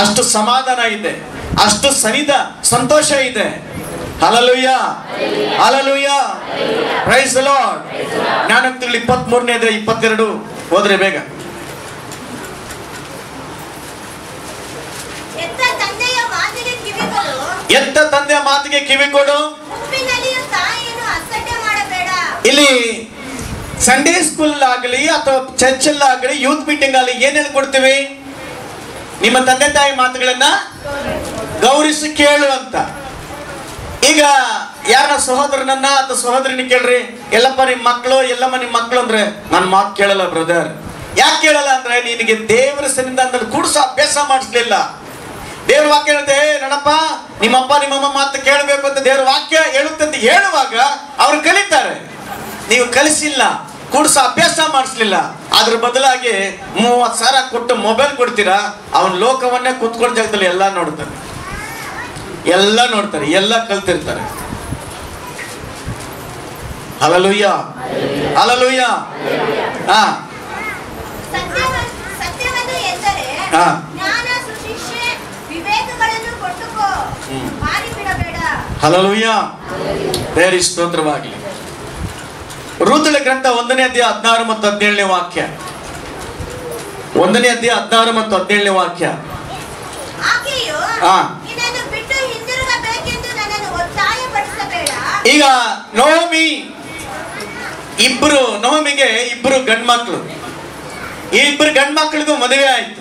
ಅಷ್ಟು ಸಮಾಧಾನ ಇದೆ, ಅಷ್ಟು ಸಂತೋಷ ಇದೆ. Hallelujah, hallelujah, praise the Lord. ಜ್ಞಾನೋಕ್ತಿಗಳು 23ನೇ ಅಧ್ಯಾಯ 22 ಹೋದ್ರೆ ಬೇಗ. ಎತ್ತ ತಂದೆಯ ಮಾತಿಗೆ ಕಿವಿ ಕೊಡು. ಇಲ್ಲಿ ಸಂಡೇ ಸ್ಕೂಲ್ ಆಗಲಿ ಅಥವಾ ಚರ್ಚಲ್ಲಾಗಲಿ ಯೂತ್ ಮೀಟಿಂಗ್ ಆಗಲಿ ಏನ್ ಹೇಳ್ಕೊಡ್ತೀವಿ? ನಿಮ್ಮ ತಂದೆ ತಾಯಿ ಮಾತುಗಳನ್ನ ಗೌರವಿಸಿ ಕೇಳು ಅಂತ. ಈಗ ಯಾರ ಸಹೋದರನನ್ನ ಅಥವಾ ಸಹೋದರಿನ ಕೇಳ್ರಿ, ಎಲ್ಲಪ್ಪ ನಿಮ್ಮ ಮಕ್ಕಳು, ಎಲ್ಲಮ್ಮ ನಿಮ್ಮ ಮಕ್ಕಳು ಅಂದ್ರೆ ನನ್ನ ಮಾತು ಕೇಳಲ್ಲ ಬ್ರದರ್. ಯಾಕೆ ಕೇಳಲ್ಲ ಅಂದ್ರೆ ನಿನಗೆ ದೇವರ ಸನ್ನಿಧಾನದಲ್ಲಿ ಕೂಡಿಸೋ ಅಭ್ಯಾಸ ಮಾಡಿಸ್ಲಿಲ್ಲ. ದೇವ್ರ ವಾಕ್ಯ ಹೇಳುತ್ತೆ, ನನ್ನಪ್ಪ ನಿಮ್ಮಪ್ಪ ನಿಮ್ಮಮ್ಮ ಮಾತು ಕೇಳಬೇಕು ಅಂತ ದೇವ್ರ ವಾಕ್ಯ ಹೇಳುತ್ತೆ ಅಂತ ಹೇಳುವಾಗ ಅವ್ರು ಕಲಿತಾರೆ. ನೀವು ಕಲಿಸಿಲ್ಲ, ಕೂಡಿಸೋ ಅಭ್ಯಾಸ ಮಾಡಿಸ್ಲಿಲ್ಲ. ಅದ್ರ ಬದಲಾಗಿ 30,000 ಕೊಟ್ಟು ಮೊಬೈಲ್ ಕೊಡ್ತೀರಾ, ಅವನ ಲೋಕವನ್ನೇ ಕುತ್ಕೊಂಡ ಜಾಗದಲ್ಲಿ ಎಲ್ಲ ನೋಡ್ತಾರೆ, ಎಲ್ಲ ಕಲ್ತಿರ್ತಾರೆ. Hallelujah, hallelujah. ಹಾ ಹಾ, ಹಲ್ಲೆಲೂಯಾ, ದೇವರಿಗೆ ಸ್ತೋತ್ರವಾಗಲಿ. ರೂತಳ ಗ್ರಂಥ 1ನೇ ಅಧ್ಯಾಯ 16 ಮತ್ತು 17ನೇ ವಾಕ್ಯ. 1ನೇ ಅಧ್ಯಾಯ 16 ಮತ್ತು 17ನೇ ವಾಕ್ಯ. ಈಗ ನೊಹಮಿಗೆ ಇಬ್ಬರು ಗಂಡ್ಮಕ್ಳು. ಈ ಇಬ್ಬರು ಗಂಡ್ಮಕ್ಳಿಗೂ ಮದುವೆ ಆಯ್ತು.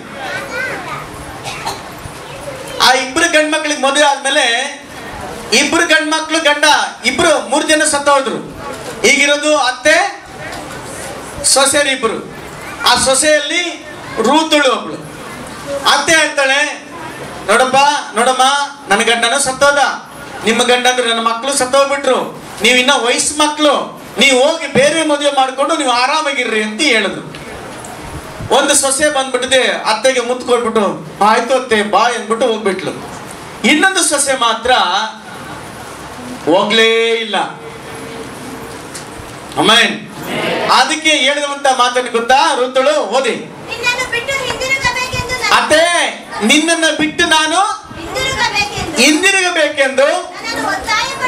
ಆ ಇಬ್ಬರು ಗಂಡ್ಮಕ್ಳಿಗೆ ಮದುವೆ ಆದ್ಮೇಲೆ ಇಬ್ಬರು ಗಂಡ್ಮಕ್ಳು ಗಂಡ ಇಬ್ರು 3 ಜನ ಸತ್ತೋದ್ರು. ಈಗಿರೋದು ಅತ್ತೆ ಸೊಸೆಯರು ಇಬ್ರು. ಆ ಸೊಸೆಯಲ್ಲಿ ರೂತಳು ಒಬ್ಳು. ಅತ್ತೆ ಹೇಳ್ತಾಳೆ, ನೋಡಪ್ಪ ನೋಡಮ್ಮ, ನನ್ನ ಗಂಡನು ಸತ್ತೋದ, ನಿಮ್ಮ ಗಂಡ ಅಂದ್ರೆ ನನ್ನ ಮಕ್ಕಳು ಸತ್ತೋಗ್ಬಿಟ್ರು, ನೀವು ಇನ್ನ ವಯಸ್ಸು ಮಕ್ಕಳು, ನೀವು ಹೋಗಿ ಬೇರೆ ಮದುವೆ ಮಾಡ್ಕೊಂಡು ನೀವು ಆರಾಮಾಗಿರ್ರಿ ಅಂತ ಹೇಳಿದ್ರು. ಒಂದು ಸೊಸೆ ಬಂದ್ಬಿಟ್ಟಿದೆ, ಅತ್ತೆಗೆ ಮುತ್ತು ಕೊಟ್ಬಿಟ್ಟು ಆಯ್ತು ಅತ್ತೆ ಬಾ ಅಂದ್ಬಿಟ್ಟು ಹೋಗ್ಬಿಟ್ಲು. ಇನ್ನೊಂದು ಸೊಸೆ ಮಾತ್ರ ಹೋಗ್ಲೇ ಇಲ್ಲ. ಆಮೆನ್. ಅದಕ್ಕೆ ಹೇಳಿದಂತ ಮಾತನ್ನು ಗೊತ್ತಾ ಋತುಳು? ಓದಿ. ಅತ್ತೆ, ನಿನ್ನನ್ನ ಬಿಟ್ಟು ನಾನು ಹಿಂದಿರುಗಬೇಕೆಂದು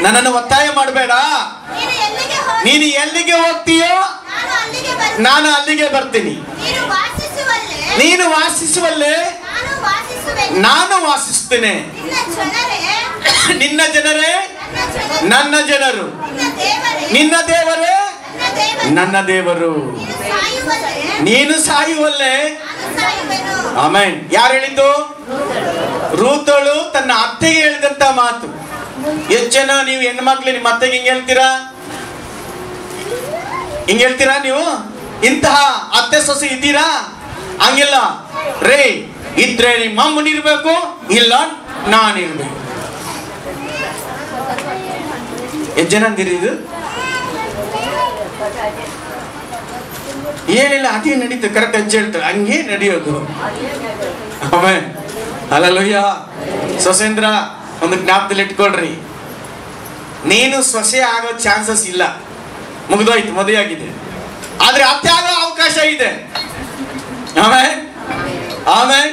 ನನ್ನನ್ನು ಒತ್ತಾಯ ಮಾಡಬೇಡ. ನೀನು ಎಲ್ಲಿಗೆ ಹೋಗ್ತೀಯೋ ನಾನು ಅಲ್ಲಿಗೆ ಬರ್ತೀನಿ. ನೀನು ವಾಸಿಸುವಲ್ಲೇ ನಾನು ವಾಸಿಸ್ತೇನೆ. ನಿನ್ನ ಜನರೇ ನನ್ನ ಜನರು, ನಿನ್ನ ದೇವರೇ ನನ್ನ ದೇವರು. ನೀನು ಸಾಯುವಲ್ಲೇ. ಆಮೆನ್. ಯಾರು ಹೇಳಿದ್ದು? ರೂತಳು ತನ್ನ ಅತ್ತೆಗೆ ಹೇಳಿದಂತ ಮಾತು. ಎಷ್ಟು ಜನ ನೀವು ಹೆಣ್ಮಕ್ಳು ನಿಮ್ಮ ಅತ್ತೆಗೆ ಹಿಂಗ್ ಹೇಳ್ತೀರಾ? ಹಿಂಗ್ ಹೇಳ್ತೀರಾ ನೀವು? ಇಂತಹ ಅತ್ತೆ ಸೊಸೆ ಇದ್ದೀರಾ? ಹಂಗಿಲ್ಲ ರೇ. ಇದ್ರೆ ನಿಮ್ಮ ಅಮ್ಮನಿರ್ಬೇಕು, ಇಲ್ಲ ನಾನಿರ್ಬೇಕು. ಎಷ್ಟು ಜನ ಅಂದಿರಿ ಇದು? ಏನಿಲ್ಲ, ಅದೇ ನಡೀತು. ಕರೆಕ್ಟ್ ಅಜ್ಜಿ ಹೇಳ್ತಾರೆ, ಹಂಗೆ ನಡೆಯೋದು. ಆಮೆನ್. ಹಲ್ಲೆಲೂಯ. ಸೊಸೇಂದ್ರ, ಒಂದು ಜ್ಞಾಪಕದಲ್ಲಿ ಇಟ್ಕೊಳ್ರಿ, ನೀನು ಸೊಸೆ ಆಗೋ ಚಾನ್ಸಸ್ ಇಲ್ಲ, ಮುಗಿದೋಯ್ತು, ಮದುವೆ ಆಗಿದೆ. ಆದ್ರೆ ಅತ್ತೆ ಆಗೋ ಅವಕಾಶ ಇದೆ. ಆಮೆನ್. ಆಮೆನ್.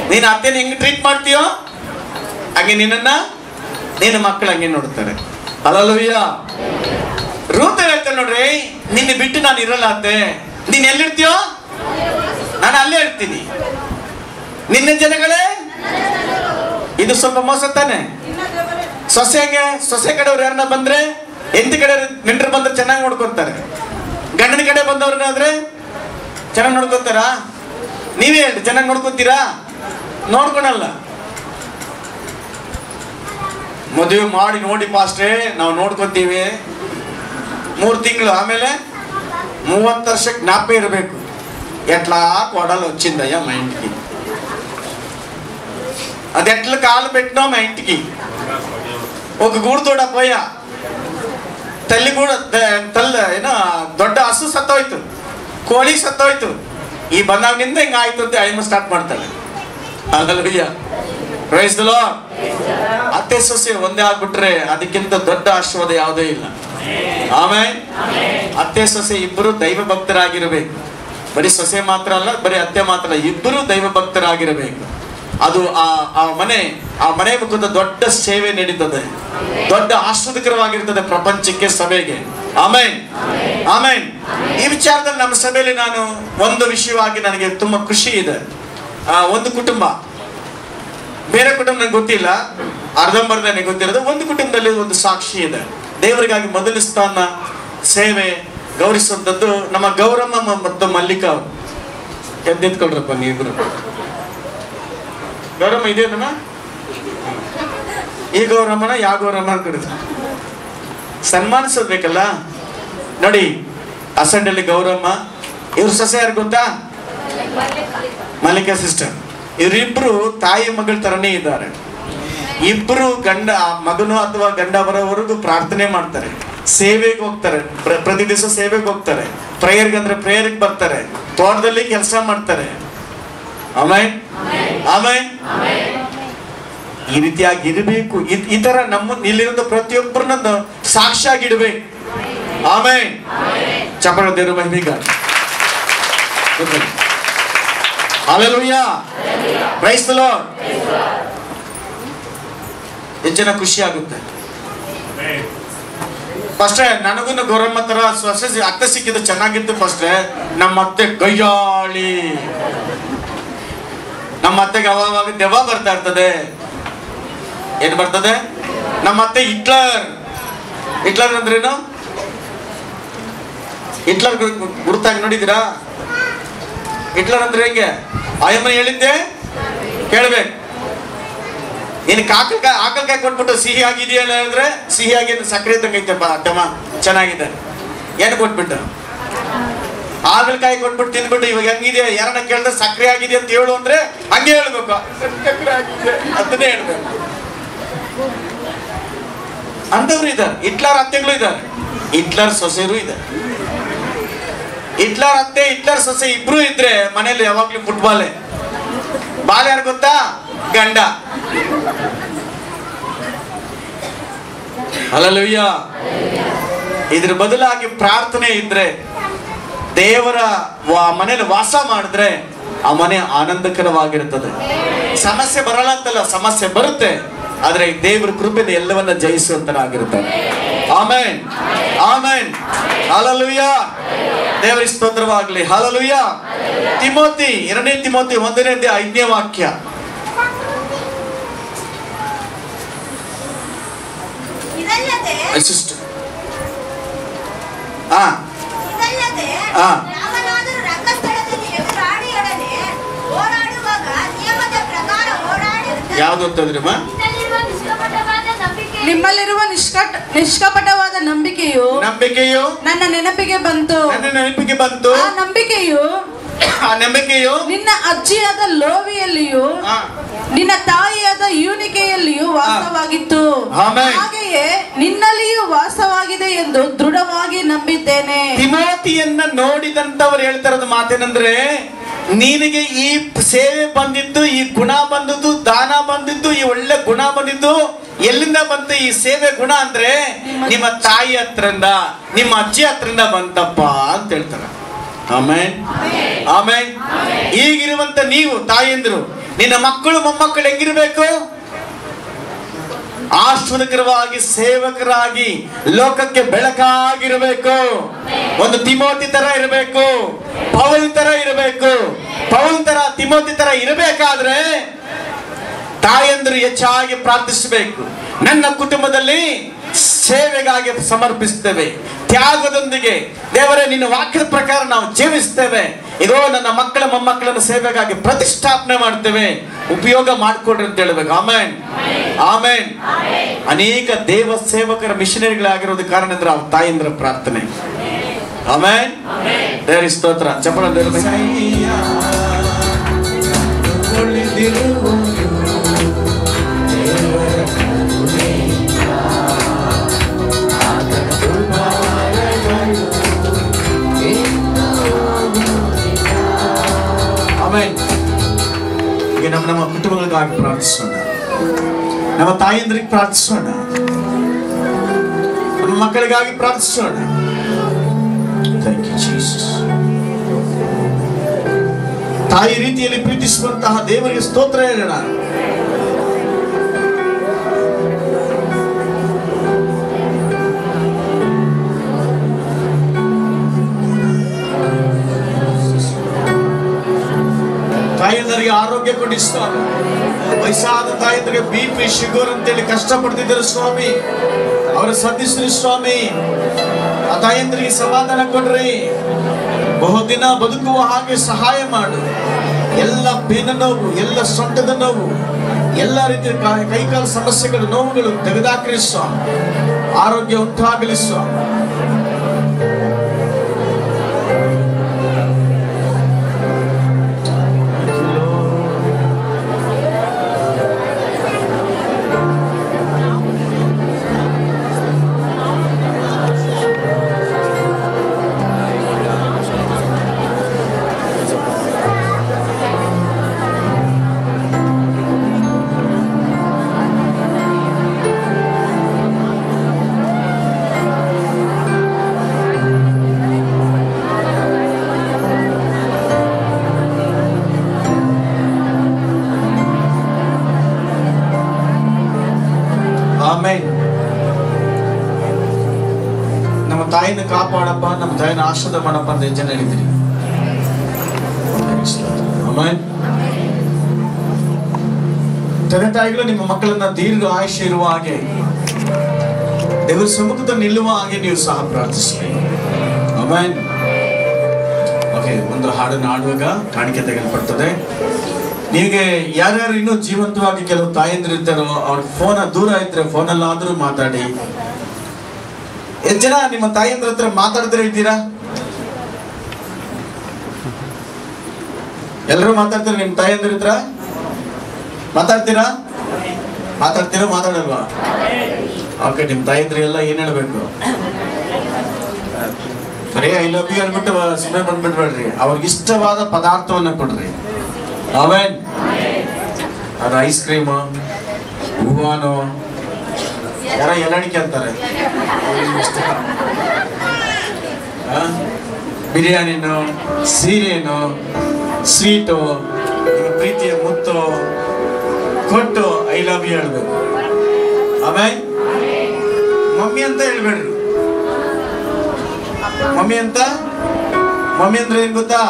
ನೀನು ಅತ್ತೆನ ಹೆಂಗ್ ಟ್ರೀಟ್ ಮಾಡ್ತೀಯೋ ಹಾಗೆ ನಿನ್ನ ಮಕ್ಕಳು ಹಂಗೆ ನೋಡ್ತಾರೆ. ಹಲ್ಲೆಲೂಯ. ರೂತ ಹೇಳ್ತಾರೆ ನೋಡ್ರಿ, ನಿನ್ನ ಬಿಟ್ಟು ನಾನು ಇರಲ್ಲ ಅತ್ತೆ. ನೀನ್ ಎಲ್ಲಿರ್ತೀಯೋ ನಾನು ಅಲ್ಲೇ ಇರ್ತೀನಿ. ನಿನ್ನ ಜನಗಳೇ. ಇದು ಸ್ವಲ್ಪ ಮೋಸ ತಾನೆ. ಸೊಸೆಗೆ ಸೊಸೆ ಕಡೆಯವ್ರು ಯಾರನ್ನ ಬಂದ್ರೆ, ಹೆಂಡತಿ ಕಡೆ ನೆಂಟರು ಬಂದ್ರೆ ಚೆನ್ನಾಗಿ ನೋಡ್ಕೊಂತಾರೆ. ಗಂಡನ ಕಡೆ ಬಂದವ್ರನ್ನಾದ್ರೆ ಚೆನ್ನಾಗಿ ನೋಡ್ಕೊಂತಾರ? ನೀವೇ ಹೇಳಿ, ಚೆನ್ನಾಗಿ ನೋಡ್ಕೊಂತೀರಾ? ನೋಡ್ಕೊಳಲ್ಲ. ಮದುವೆ ಮಾಡಿ ನೋಡಿ ಪಾಸ್ಟ್ರೆ, ನಾವು ನೋಡ್ಕೊಂತೀವಿ 3 ತಿಂಗಳು, ಆಮೇಲೆ 30 ವರ್ಷ ಜ್ಞಾಪ ಇರಬೇಕು. ఎట్లా కోడలు వచ్చిందయ్యా మా ఇంటికి, అది ఎట్లా కాలు పెట్టినా మా ఇంటికి. ఒక గూడు తోడ పోయಾ, ತಲ್ಲಿ ಕೂಡ ಏನೋ ದೊಡ್ಡ ಹಸು ಸತ್ತೋಯ್ತು, ಕೋಳಿ ಸತ್ತೋಯ್ತು. ಈ ಬಂದಾಗಿನಿಂದ ಹಿಂಗ ಆಯ್ತು ಅಂತ ಅಯ್ಯಮ್ಮ ಸ್ಟಾರ್ಟ್ ಮಾಡ್ತಾಳೆ. ಹಲ್ಲೆಲೂಯ. Praise the lord. ಅತ್ತೆ ಸೊಸೆ ಒಂದೇ ಆಗ್ಬಿಟ್ರೆ ಅದಕ್ಕಿಂತ ದೊಡ್ಡ ಆಶೀರ್ವಾದ ಯಾವುದೇ ಇಲ್ಲ. ಆಮೆನ್. ಅತ್ತೆ ಸೊಸೆ ಇಬ್ಬರು ದೈವ ಭಕ್ತರಾಗಿರಬೇಕು. ಬರೀ ಸೊಸೆ ಮಾತ್ರ ಅಲ್ಲ, ಬರೀ ಅತ್ತೆ ಮಾತ್ರ ಅಲ್ಲ, ಇಬ್ಬರು ದೈವ ಭಕ್ತರಾಗಿರಬೇಕು. ಅದು ಆ ಮನೆ ಮುಖದ ದೊಡ್ಡ ಸೇವೆ ನಡೀತದೆ, ದೊಡ್ಡ ಆಶ್ವಾದಕರವಾಗಿರ್ತದೆ ಪ್ರಪಂಚಕ್ಕೆ, ಸಭೆಗೆ. ಆಮೆನ್. ಆಮೆನ್. ಈ ವಿಚಾರದಲ್ಲಿ ನಮ್ಮ ಸಭೆಯಲ್ಲಿ ನಾನು ಒಂದು ವಿಷಯವಾಗಿ ನನಗೆ ತುಂಬಾ ಖುಷಿ ಇದೆ. ಒಂದು ಕುಟುಂಬ, ಬೇರೆ ಕುಟುಂಬ ನನಗೆ ಗೊತ್ತಿಲ್ಲ, ಅರ್ಧಂಬರ್ಧ ನನಗೆ ಗೊತ್ತಿರೋದು. ಒಂದು ಕುಟುಂಬದಲ್ಲಿ ಒಂದು ಸಾಕ್ಷಿ ಇದೆ. ದೇವರಿಗಾಗಿ ಮೊದಲ ಸ್ಥಾನ ಸೇವೆ ಗೌರವಿಸುವಂಥದ್ದು ನಮ್ಮ ಗೌರಮ್ಮ ಮತ್ತು ಮಲ್ಲಿಕಾ ಅವರು. ಎದ್ದಿತ್ಕೊಳ್ರಪ್ಪ ನೀವಿಬ್ರು. ಗೌರಮ್ಮ ಇದೇನಮ್ಮ? ಈ ಗೌರಮ್ಮನ ಯಾವ ಗೌರಮ್ಮ ಅನ್ಕೊಂಡಿದ್ರು? ಸನ್ಮಾನಿಸಬೇಕಲ್ಲ. ನೋಡಿ, ಅಸಂಡಲ್ಲಿ ಗೌರಮ್ಮ, ಇವ್ರ ಸೊಸೆ ಯಾರು ಗೊತ್ತಾ? ಮಲ್ಲಿಕಾ ಸಿಸ್ಟರ್. ಇವರಿಬ್ರು ತಾಯಿ ಮಗಳ ತರನೇ ಇದ್ದಾರೆ. ಇಬ್ರು ಗಂಡ ಮಗನು ಅಥವಾ ಗಂಡ ಬರೋವರೆಗೂ ಪ್ರಾರ್ಥನೆ ಮಾಡ್ತಾರೆ, ಸೇವೆಗೆ ಹೋಗ್ತಾರೆ, ಪ್ರತಿ ದಿವಸ ಸೇವೆಗೆ ಹೋಗ್ತಾರೆ, ಪ್ರೇಯರ್ಗೆ ಅಂದ್ರೆ ಪ್ರೇಯರ್ಗೆ ಬರ್ತಾರೆ, ತೋಟದಲ್ಲಿ ಕೆಲಸ ಮಾಡ್ತಾರೆ. ಆಮೆನ್. ಆಮೆನ್. ಈ ರೀತಿಯಾಗಿ ಇರಬೇಕು. ಈ ತರ ನಮ್ಮ ಇಲ್ಲಿರೋ ಪ್ರತಿಯೊಬ್ಬರನ್ನ ಸಾಕ್ಷಿಯಾಗಿಡ್ಬೇಕು. ಆಮೆನ್. ಚಪ್ಪಾಳೆ ದೇವರ ಮಹಿಮೆಗಾಗಿ. ಹಲ್ಲೆಲೂಯಾ. Praise the lord. ಎಷ್ಟು ಜನ ಖುಷಿ ಆಗುತ್ತೆ. ಫಸ್ಟೇ ನನಗೂ ಗೌರಮ್ಮ ತರ ಸೊಸೆ ಅತ್ತೆ ಸಿಕ್ಕಿದ್ದು ಚೆನ್ನಾಗಿತ್ತು. ಫಸ್ಟೇ ನಮ್ಮ ಅತ್ತೆ ಗಯ್ಯಾಳಿ. ನಮ್ಮ ಅತ್ತೆಗೆ ಅವಾಗ ದೆವ್ವ ಬರ್ತಾ ಇರ್ತದೆ. ಏನ್ ಬರ್ತದೆ? ನಮ್ಮ ಅತ್ತೆ ಹಿಟ್ಲರ್. ಹಿಟ್ಲರ್ ಅಂದ್ರೇನು? ಹಿಟ್ಲರ್ ಗುರುತಾಗಿ ನೋಡಿದ್ದೀರಾ? ಹಿಟ್ಲರ್ ಅಂದ್ರೆ ಹೆಂಗೆ? ಆಯಮ್ಮನ ಹೇಳಿದ್ದೆ ಕೇಳ್ಬೇಕು. ಇನ್ನು ಆಕಲ್ಕಾಯಿ ಕೊಟ್ಬಿಟ್ಟು ಸಿಹಿ ಆಗಿದೆಯಾ ಹೇಳಿದ್ರೆ ಸಿಹಿ ಆಗಿ ಸಕ್ಕರೆ ತಂಗೈತಪ್ಪ ಅತ್ತಮ್ಮ ಚೆನ್ನಾಗಿದೆ. ಏನು ಕೊಟ್ಬಿಟ್ಟು ಹಾಗಲಕಾಯಿ ಕೊಟ್ಬಿಟ್ಟು ತಿಂದ್ಬಿಟ್ಟು ಇವಾಗ ಹೆಂಗಿದೆ ಯಾರನ್ನ ಕೇಳಿದ್ರೆ ಸಕ್ಕರೆ ಆಗಿದೆ ಅಂತ ಹೇಳು ಅಂದ್ರೆ ಹಂಗೆ ಹೇಳ್ಬೇಕು, ಸಕ್ಕರೆ ಆಗಿದೆ ಅದನ್ನೇ ಹೇಳ್ಬೇಕು. ಅಂತವ್ರು ಇದ್ದಾರೆ. ಹಿಟ್ಲರ್ ಅತ್ತೆಗಳು ಇದ್ದಾರೆ, ಹಿಟ್ಲರ್ ಸೊಸೆರು ಇದ್ದಾರೆ. ಹಿಟ್ಲರ್ ಅತ್ತೆ ಹಿಟ್ಲರ್ ಸೊಸೆ ಇಬ್ರು ಇದ್ರೆ ಮನೇಲಿ ಯಾವಾಗ್ಲೂ ಫುಟ್ಬಾಲೇ. ಬಾಲ್ ಯಾರು ಗೊತ್ತಾ? ಗಂಡ. ಹಲ್ಲೆಲೂಯ. ಇದ್ರ ಬದಲಾಗಿ ಪ್ರಾರ್ಥನೆ ಇದ್ರೆ, ದೇವರ ಮನೇಲಿ ವಾಸ ಮಾಡಿದ್ರೆ ಆ ಮನೆ ಆನಂದಕರವಾಗಿರುತ್ತದೆ. ಸಮಸ್ಯೆ ಬರಲ್ಲ ಅಂತಲ್ಲ, ಸಮಸ್ಯೆ ಬರುತ್ತೆ, ಆದ್ರೆ ದೇವರ ಕೃಪೆಯಿಂದ ಎಲ್ಲವನ್ನ ಜಯಿಸುವಂತನಾಗಿರುತ್ತಾನೆ. Amen, amen, hallelujah. ದೇವರಿಗೆ ಸ್ತೋತ್ರವಾಗಲಿ. ಹಲ್ಲೆಲೂಯ. ತಿಮೋತಿ 2ನೇ ತಿಮೋತಿ 1:5 ವಾಕ್ಯ. ಯಾವ್ದು ಅಂತಂದ್ರಮ್ಮ? ನಿಮ್ಮಲ್ಲಿರುವ ನಿಷ್ಕಪಟವಾದ ನಂಬಿಕೆಯು ನನ್ನ ನೆನಪಿಗೆ ಬಂತು. ಆ ನಂಬಿಕೆಯು ನಿನ್ನ ಅಜ್ಜಿಯಾದ ಲೋವಿಯಲ್ಲಿಯೂ ನಿನ್ನ ತಾಯಿಯಾದ ಯೂನಿಕೆಯಲ್ಲಿಯೂ ವಾಸವಾಗಿತ್ತು. ಹಾಗೆಯೇ ನಿನ್ನಲ್ಲಿಯೂ ವಾಸವಾಗಿದೆ ಎಂದು ದೃಢವಾಗಿ ನಂಬಿದ್ದೇನೆ. ತಿಮೋತಿಯನ್ನ ನೋಡಿದಂತವ್ರು ಹೇಳ್ತಾರದ ಮಾತೇನಂದ್ರೆ, ನಿನಗೆ ಈ ಸೇವೆ ಬಂದಿದ್ದು, ಈ ಗುಣ ಬಂದಿದ್ದು, ದಾನ ಬಂದಿದ್ದು, ಈ ಒಳ್ಳೆ ಗುಣ ಬಂದಿದ್ದು ಎಲ್ಲಿಂದ ಬಂತು? ಈ ಸೇವೆ ಗುಣ ಅಂದ್ರೆ ನಿಮ್ಮ ತಾಯಿ ಹತ್ರಿಂದ, ನಿಮ್ಮ ಅಜ್ಜಿ ಹತ್ರಿಂದ ಬಂತಪ್ಪ ಅಂತ ಹೇಳ್ತಾರೆ. Amen, amen. ಈಗಿರುವಂತ ನೀವು ತಾಯಿಯಂದ್ರು, ನಿನ್ನ ಮಕ್ಕಳು ಮೊಮ್ಮಕ್ಕಳು ಹೆಂಗಿರ್ಬೇಕು? ಆಶೀರ್ವಾದಕರವಾಗಿ, ಸೇವಕರಾಗಿ, ಲೋಕಕ್ಕೆ ಬೆಳಕಾಗಿರಬೇಕು. ಒಂದು ತಿಮೋತಿ ತರ ಇರಬೇಕು, ಪೌಲ್ ತರ ಇರಬೇಕು. ಪೌಲ್ ತರ, ತಿಮೋತಿ ತರ ಇರಬೇಕಾದ್ರೆ ತಾಯಂದ್ರು ಹೆಚ್ಚಾಗಿ ಪ್ರಾರ್ಥಿಸಬೇಕು. ನನ್ನ ಕುಟುಂಬದಲ್ಲಿ ಸೇವೆಗಾಗಿ ಸಮರ್ಪಿಸ್ತೇವೆ, ತ್ಯಾಗದೊಂದಿಗೆ ದೇವರೇ ನಿನ್ನ ವಾಕ್ಯದ ಪ್ರಕಾರ ನಾವು ಜೀವಿಸ್ತೇವೆ. ಇದೋ ನನ್ನ ಮಕ್ಕಳ ಮೊಮ್ಮಕ್ಕಳನ್ನು ಸೇವೆಗಾಗಿ ಪ್ರತಿಷ್ಠಾಪನೆ ಮಾಡ್ತೇವೆ, ಉಪಯೋಗ ಮಾಡಿಕೊಡ್ರಿ ಅಂತ ಹೇಳ್ಬೇಕು. Amen, amen. ಅನೇಕ ದೇವ ಸೇವಕರ ಮಿಷನರಿಗಳಾಗಿರೋದು ಕಾರಣ ಅಂದ್ರೆ ಅವ್ರ ತಾಯಂದ್ರ ಪ್ರಾರ್ಥನೆ. ಆಮೆನ್. ದೇವರ ಸ್ತೋತ್ರ. ಚಪ್ಪಳ ಈಗ ನಮ್ಮ ಕುಟುಂಬಗಳಿಗಾಗಿ ಪ್ರಾರ್ಥಿಸೋಣ, ನಮ್ಮ ತಾಯಂದ್ರಿಗೆ ಪ್ರಾರ್ಥಿಸೋಣ, ನಮ್ಮ ಮಕ್ಕಳಿಗಾಗಿ ಪ್ರಾರ್ಥಿಸೋಣ. Thank you Jesus. ತಾಯಿ ರೀತಿಯಲ್ಲಿ ಪ್ರೀತಿಸುವಂತಹ ದೇವರಿಗೆ ಸ್ತೋತ್ರ ಹೇಳೋಣ. ತಾಯಂದರಿಗೆ ಆರೋಗ್ಯ ಕೊಡಿ ಸ್ವಾಮಿ. ವಯಸ್ಸಾದ ತಾಯಂದರಿಗೆ BP ಶುಗರ್ ಅಂತೇಳಿ ಕಷ್ಟಪಡ್ತಿದ್ದಾರೆ ಸ್ವಾಮಿ, ಅವರ ಸದ್ದಿಸ್ರಿ ಸ್ವಾಮಿ. ಆ ತಾಯಂದರಿಗೆ ಸಮಾಧಾನ ಕೊಡ್ರಿ, ಬಹುದಿನ ಬದುಕುವ ಹಾಗೆ ಸಹಾಯ ಮಾಡು. ಎಲ್ಲ ಬೆನ್ನ ನೋವು, ಎಲ್ಲ ಸೊಂಟದ ನೋವು, ಎಲ್ಲ ರೀತಿಯ ಕೈಕಾಲ ಸಮಸ್ಯೆಗಳು, ನೋವುಗಳು ತೆಗೆದಾಕ್ರಿ ಸ್ವಾಮಿ. ಆರೋಗ್ಯ ಉಂಟಾಗಲಿ ಸ್ವಾಮಿ. ನಮ್ಮ ತಾಯಿನ ಕಾಪಾಡಪ್ಪ, ನಮ್ಮ ತಾಯಿನ ಆಶೀರ್ವಾದ ಮಾಡಪ್ಪ ಅಂತ ಜನ ಹೇಳಿದ್ರಿ. ತಂದೆ ತಾಯಿಗಳು ನಿಮ್ಮ ಮಕ್ಕಳನ್ನ ದೀರ್ಘ ಆಯುಷ್ಯ ಇರುವ ಹಾಗೆ, ದೇವರ ಸಮ್ಮುಖದಲ್ಲಿ ನಿಲ್ಲುವ ಹಾಗೆ ನೀವು ಸಹ ಪ್ರಾರ್ಥಿಸಬೇಕು. ಆಮೆನ್. ಓಕೆ, ಒಂದು ಹಾಡನ್ನು ಹಾಡುವಾಗ ಕಾಣಿಕೆ ತೆಗೆದುಕೊಳ್ತದೆ. ನಿಮಗೆ ಯಾರ್ಯಾರು ಇನ್ನೂ ಜೀವಂತವಾಗಿ ಕೆಲವು ತಾಯಂದ್ರು ಇರ್ತಾರೋ ಅವ್ರ ಫೋನ್ ದೂರ ಇದ್ರೆ ಫೋನಲ್ಲಾದ್ರೂ ಮಾತಾಡಿ. ಎಷ್ಟು ಜನ ನಿಮ್ಮ ತಾಯಂದ್ರ ಹತ್ರ ಮಾತಾಡಿದ್ರೆ ಇದ್ದೀರಾ? ಎಲ್ಲರೂ ಮಾತಾಡ್ತೀರಾ? ನಿಮ್ಮ ತಾಯಿಯಂದಿರ ಹತ್ರ ಮಾತಾಡ್ತೀರಾ? ಮಾತಾಡಲ್ವಾ? ಓಕೆ, ನಿಮ್ಮ ತಾಯಿಯಂದ್ರೆ ಎಲ್ಲ ಏನ್ ಹೇಳ್ಬೇಕು? ಬರೀ ಐ ಲವ್ ಯು ಅನ್ಬಿಟ್ಟು ಸುಮ್ಮನೆ ಬಂದ್ಬಿಡ್ಬೇಡ್ರಿ. ಅವ್ರಿಗೆ ಇಷ್ಟವಾದ ಪದಾರ್ಥವನ್ನ ಕೊಡ್ರಿ. ಆಮೇನ್. ಅದು ಐಸ್ ಕ್ರೀಮು, ಹೂವಾನು, ಯಾರ ಎಲ್ಲಡಿಕೆ ಅಂತಾರೆ, ಬಿರಿಯಾನಿನು, ಸೀರೆನು, ಸ್ವೀಟು, ಪ್ರೀತಿಯ ಮುತ್ತು ಕೊಟ್ಟು ಐ ಲವ್ ಯು ಹೇಳ್ಬೇಕು. ಆಮೇಲೆ ಮಮ್ಮಿ ಅಂತ ಹೇಳ್ಬೇಡ್ರಿ. ಮಮ್ಮಿ ಅಂದ್ರೆ ಏನ್ ಗೊತ್ತಾ?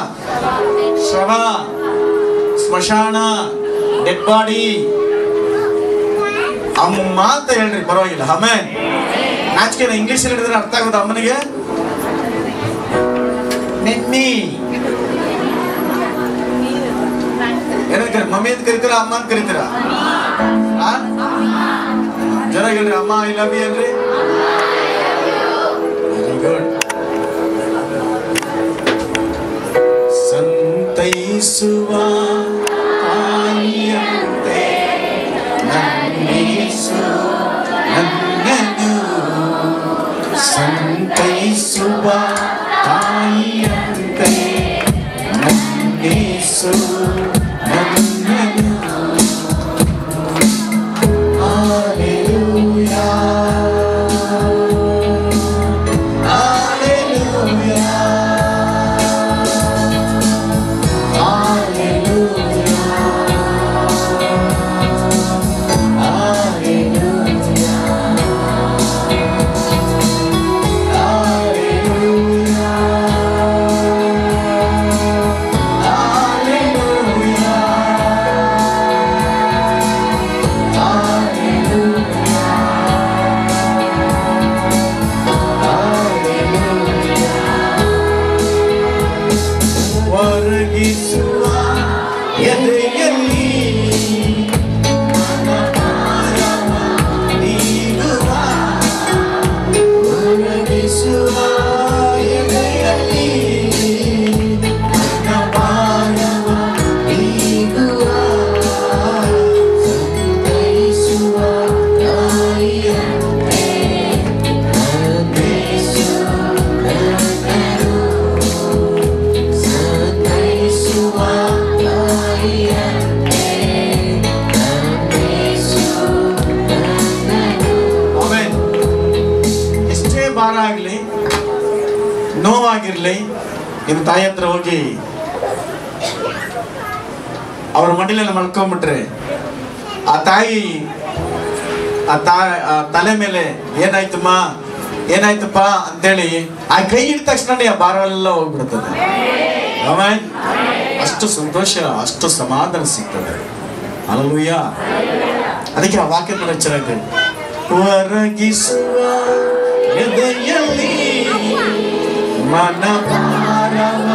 ಶವ, ಸ್ಮಶಾನ, ಡೆಡ್ ಬಾಡಿ. ಅಮ್ಮ ಅಂತ ಹೇಳ್ರಿ, ಪರವಾಗಿಲ್ಲ. ಆಮೇಲೆ ನಾಚಿಕೆ ಇಂಗ್ಲಿಷ್ ಹೇಳಿದ್ರೆ ಅರ್ಥ ಆಗೋದು ಅಮ್ಮನಿಗೆ. ನೆನ್ನಿ ಏನಂತ ಮಮ್ಮಿ ಅಂತ ಕರಿತೀರಾ, ಅಮ್ಮ ಅಂತ ಕರಿತೀರಾ? ಜನ ಹೇಳ್ರಿ, ಅಮ್ಮ ಐ ಲವ್ ಯು ಅಲ್ರಿ. Very good. ಸಂತೈಸುವ ತಾಯಿಯಂತೆ ನನ್ನಿಸು ನನ್ನನು, ಸಂತೈಸುವ ತಾಯಿಯಂತೆ ನನ್ನಿಸು ನನ್ನನು. Hallelujah. ನೋವಾಗಿರ್ಲಿ, ನಿಮ್ಮ ತಾಯಿ ಹತ್ರ ಹೋಗಿ ಅವ್ರ ಮಡಿಲೆಲ್ಲ ಮಲ್ಕೊಂಡ್ಬಿಟ್ರೆ ಆ ತಾಯಿ ತಲೆ ಮೇಲೆ ಏನಾಯ್ತಮ್ಮ ಏನಾಯ್ತಪ್ಪ ಅಂತೇಳಿ ಆ ಕೈ ಹಿಡಿದ ತಕ್ಷಣ ಆ ಭಾರವೆಲ್ಲ ಹೋಗ್ಬಿಡ್ತದೆ. ಆಮೇಲೆ ಅಷ್ಟು ಸಂತೋಷ, ಅಷ್ಟು ಸಮಾಧಾನ ಸಿಗ್ತದೆ. ಹಲ್ಲೆಲೂಯಾ. ಅದಕ್ಕೆ ಆ ವಾಕ್ಯ ಕೂಡ ಚೆನ್ನಾಗಿದೆ. ಹೊರಗಿಸುವ ಎದೆಯಲ್ಲಿ ಮನ ಭಾರವ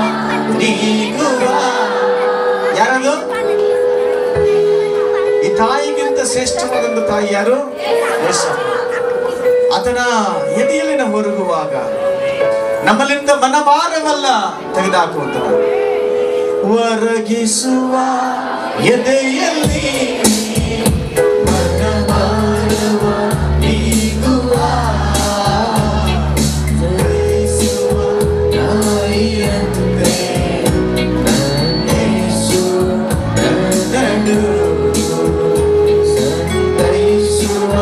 ನೀಗುವ. ಯಾರದು? ಈ ತಾಯಿಗಿಂತ ಶ್ರೇಷ್ಠವಾದಂತ ತಾಯಿ ಯಾರು? ಅದನ್ನ ಎದೆಯಲ್ಲಿನ ಹೊರಗುವಾಗ ನಮ್ಮಲ್ಲಿಂದ ಮನಭಾರವಲ್ಲ ತೆಗೆದುಹಾಕುವಂತ. ಹೊರಗಿಸುವ ಎದೆಯಲ್ಲಿ ಮನಭಾರವ ನೀಗುವ ತಾಯಿಯಂತೆ ನನ್ನೇಸು ನನ್ನನು ಸಂತೈಸುವ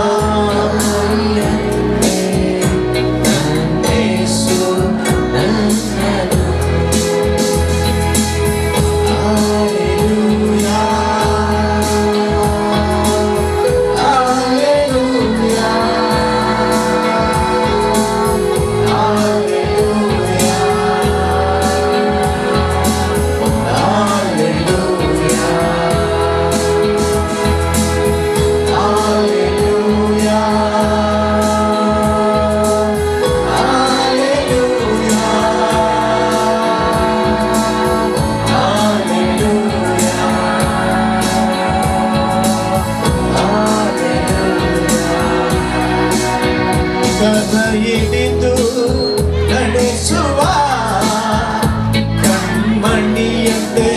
ಹಿಡಿದು ನಡೆಸುವ ಕಣ್ಮಣಿಯಂತೆ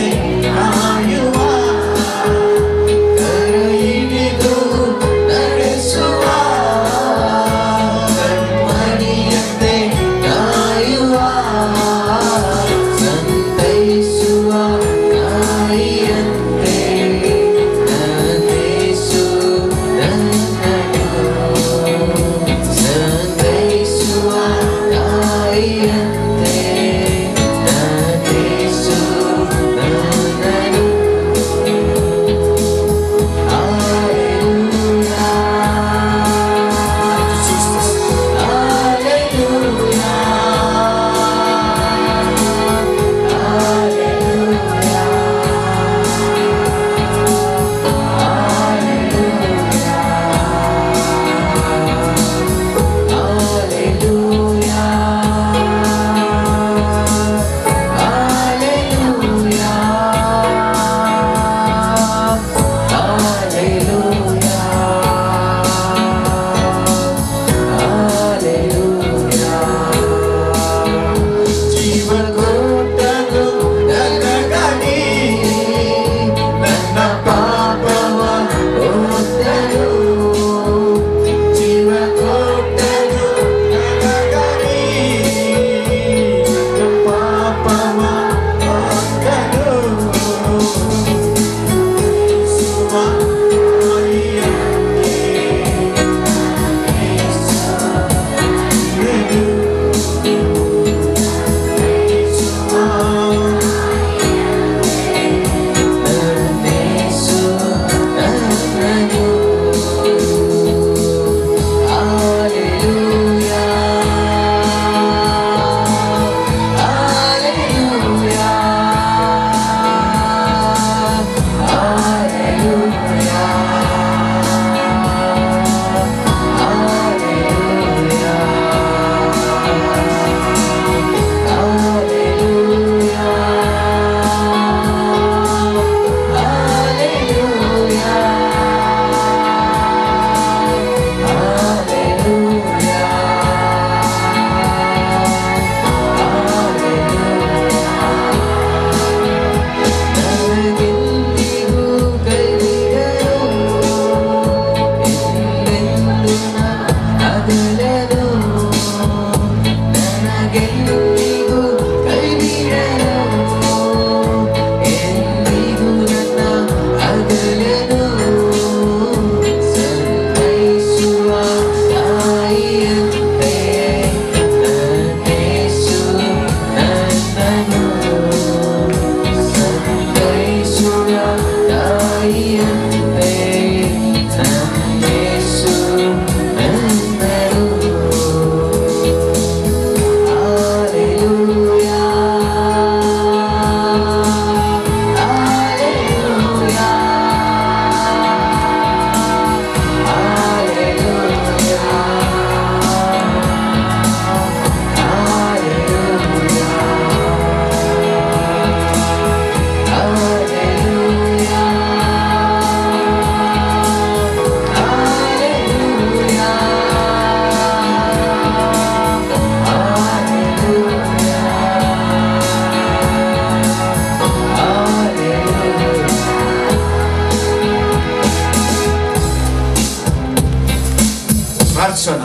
ಪ್ರಾರ್ಥಿಸೋಣ.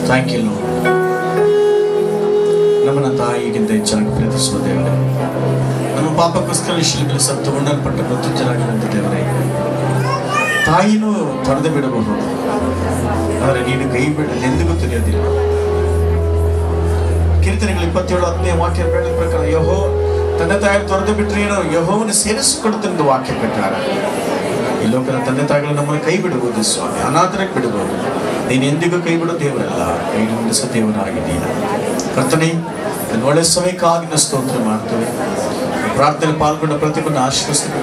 Thank you Lord. ನಮ್ಮನ್ನ ತಾಯಿಗಿಂತ ಹೆಚ್ಚಾಗಿ ಪ್ರೀತಿಸುವ ದೇವರೇ, ನಮ್ಮ ಪಾಪಕ್ಕೋಸ್ಕರ ಶಿಲುಬೆಯಲ್ಲಿ ಸತ್ತು ಉಣ್ಣಲ್ಪಟ್ಟ ಮೃತ್ಯುಂಜಯರಾಗಿರುವಂತ ದೇವರೇ, ತಾಯಿನೂ ತೊರೆದು ಬಿಡಬಹುದು, ಆದರೆ ನೀನು ಕೈ ಬಿಡಲೆಂದಿಗೂ ತಿಳಿಯೋದಿಲ್ಲ. ಕೀರ್ತನೆಗಳು 27:10 ವಾಕ್ಯ ಹೇಳಿದ ಪ್ರಕಾರ ಯೆಹೋ ತಂದೆ ತಾಯಿಗಳು ತೊರೆದು ಬಿಟ್ಟರೆ ಏನೋ ಯೆಹೋವನು ಸೇರಿಸಿಕೊಡುತ್ತೆಂದು ವಾಕ್ಯ ಪ್ರಕಾರ ಈ ಲೋಕದ ತಂದೆ ತಾಯಿಗಳು ನಮ್ಮನ್ನು ಕೈ ಬಿಡುವುದು ಸ್ವಾಮಿ, ಅನಾಥರಕ್ಕೆ ಬಿಡಬಹುದು. ನೀನು ಎಂದಿಗೂ ಕೈ ಬಿಡೋ ದೇವರಲ್ಲ, ಕೈ ಹೊಂದಿಸೋ ದೇವರಾಗಿದ್ದೀಯ ಕರ್ತನೇ. ಒಳ್ಳೆ ಸಮಯಕ್ಕಾಗಿ ನಾವು ಸ್ತೋತ್ರ ಮಾಡ್ತೇವೆ. ಪ್ರಾರ್ಥನೆ ಪಾಲ್ಗೊಂಡ ಪ್ರತಿಯೊಬ್ಬರನ್ನು ಆಶೀರ್ವದಿಸ್ತೇವೆ.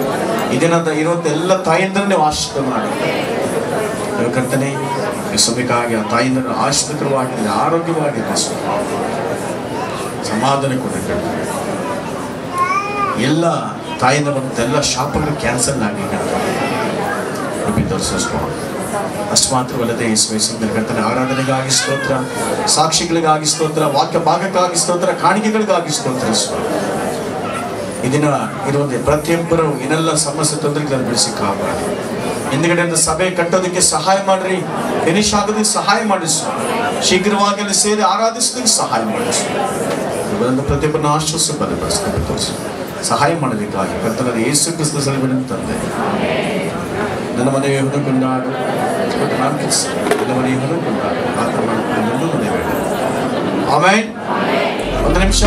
ಇದೇನಾದ ಇರುವಂತ ಎಲ್ಲ ತಾಯಿಯಂದ್ರೆ ನೀವು ಆಶೀರ್ವಾದ ಮಾಡಿ ಕರ್ತನೆ. ಈ ಸಮಯಕ್ಕಾಗಿ ಆ ತಾಯಿಯಂದ್ರೆ ಆಶೀರ್ವಾದಕರವಾಗಿರಲಿ, ಆರೋಗ್ಯವಾಗಿರಲಿ, ಸಮಾಧಾನ ಕೊಡಬೇಕು. ಎಲ್ಲ ತಾಯಿಯಿಂದ ಬಂದ ಎಲ್ಲ ಶಾಪಗಳು ಕ್ಯಾನ್ಸಲ್ ಆಗಿ ತೋರಿಸೋ. ಅಷ್ಟು ಮಾತ್ರವಲ್ಲದೆ ಯೇಸುವೇ ಸುಂದರ ಕರ್ತನೆ, ಆರಾಧನೆಗಾಗಿ ಸ್ತೋತ್ರ, ಸಾಕ್ಷಿಗಳಿಗಾಗಿ ಸ್ತೋತ್ರ, ವಾಕ್ಯ ಭಾಗಕ್ಕಾಗಿ ಸ್ತೋತ್ರ, ಕಾಣಿಕೆಗಳಿಗಾಗಿ ಸ್ತೋತ್ರ. ಇದನ್ನ ಇರುವಂತೆ ಪ್ರತಿಯೊಬ್ಬರು ಏನೆಲ್ಲ ಸಮಸ್ಯೆ ತೊಂದರೆಗಳನ್ನು ಬಿಡಿಸಿ ಕಾಪಾಡಿ. ಹಿಂದುಗಡೆಯಿಂದ ಸಭೆ ಕಟ್ಟೋದಕ್ಕೆ ಸಹಾಯ ಮಾಡ್ರಿ, ಫಿನಿಶ್ ಆಗೋದಕ್ಕೆ ಸಹಾಯ ಮಾಡಿಸು, ಶೀಘ್ರವಾಗಿ ಅಲ್ಲಿ ಸೇರಿ ಆರಾಧಿಸೋದಕ್ಕೆ ಸಹಾಯ ಮಾಡಿಸು. ಇವರನ್ನು ಪ್ರತಿಯೊಬ್ಬರನ್ನು ಆಶ್ವಾಸ ಬಲಪಡಿಸ್ಕೊಂಡು ತೋರಿಸು, ಸಹಾಯ ಮಾಡೋದಕ್ಕಾಗಿ ಕರ್ತನಾದ ಯೇಸು ಕ್ರಿಸ್ತ ಸಲುವಾಗಿ ತಂದೆ. ನನ್ನ ಮನೆಯ ಹೊರಗೊಂಡಾಡು ನನ್ನ ಮನೆಯ ಹೊರಗೊಂಡಾಡು ಆಮೇಲೆ. ಒಂದು ನಿಮಿಷ.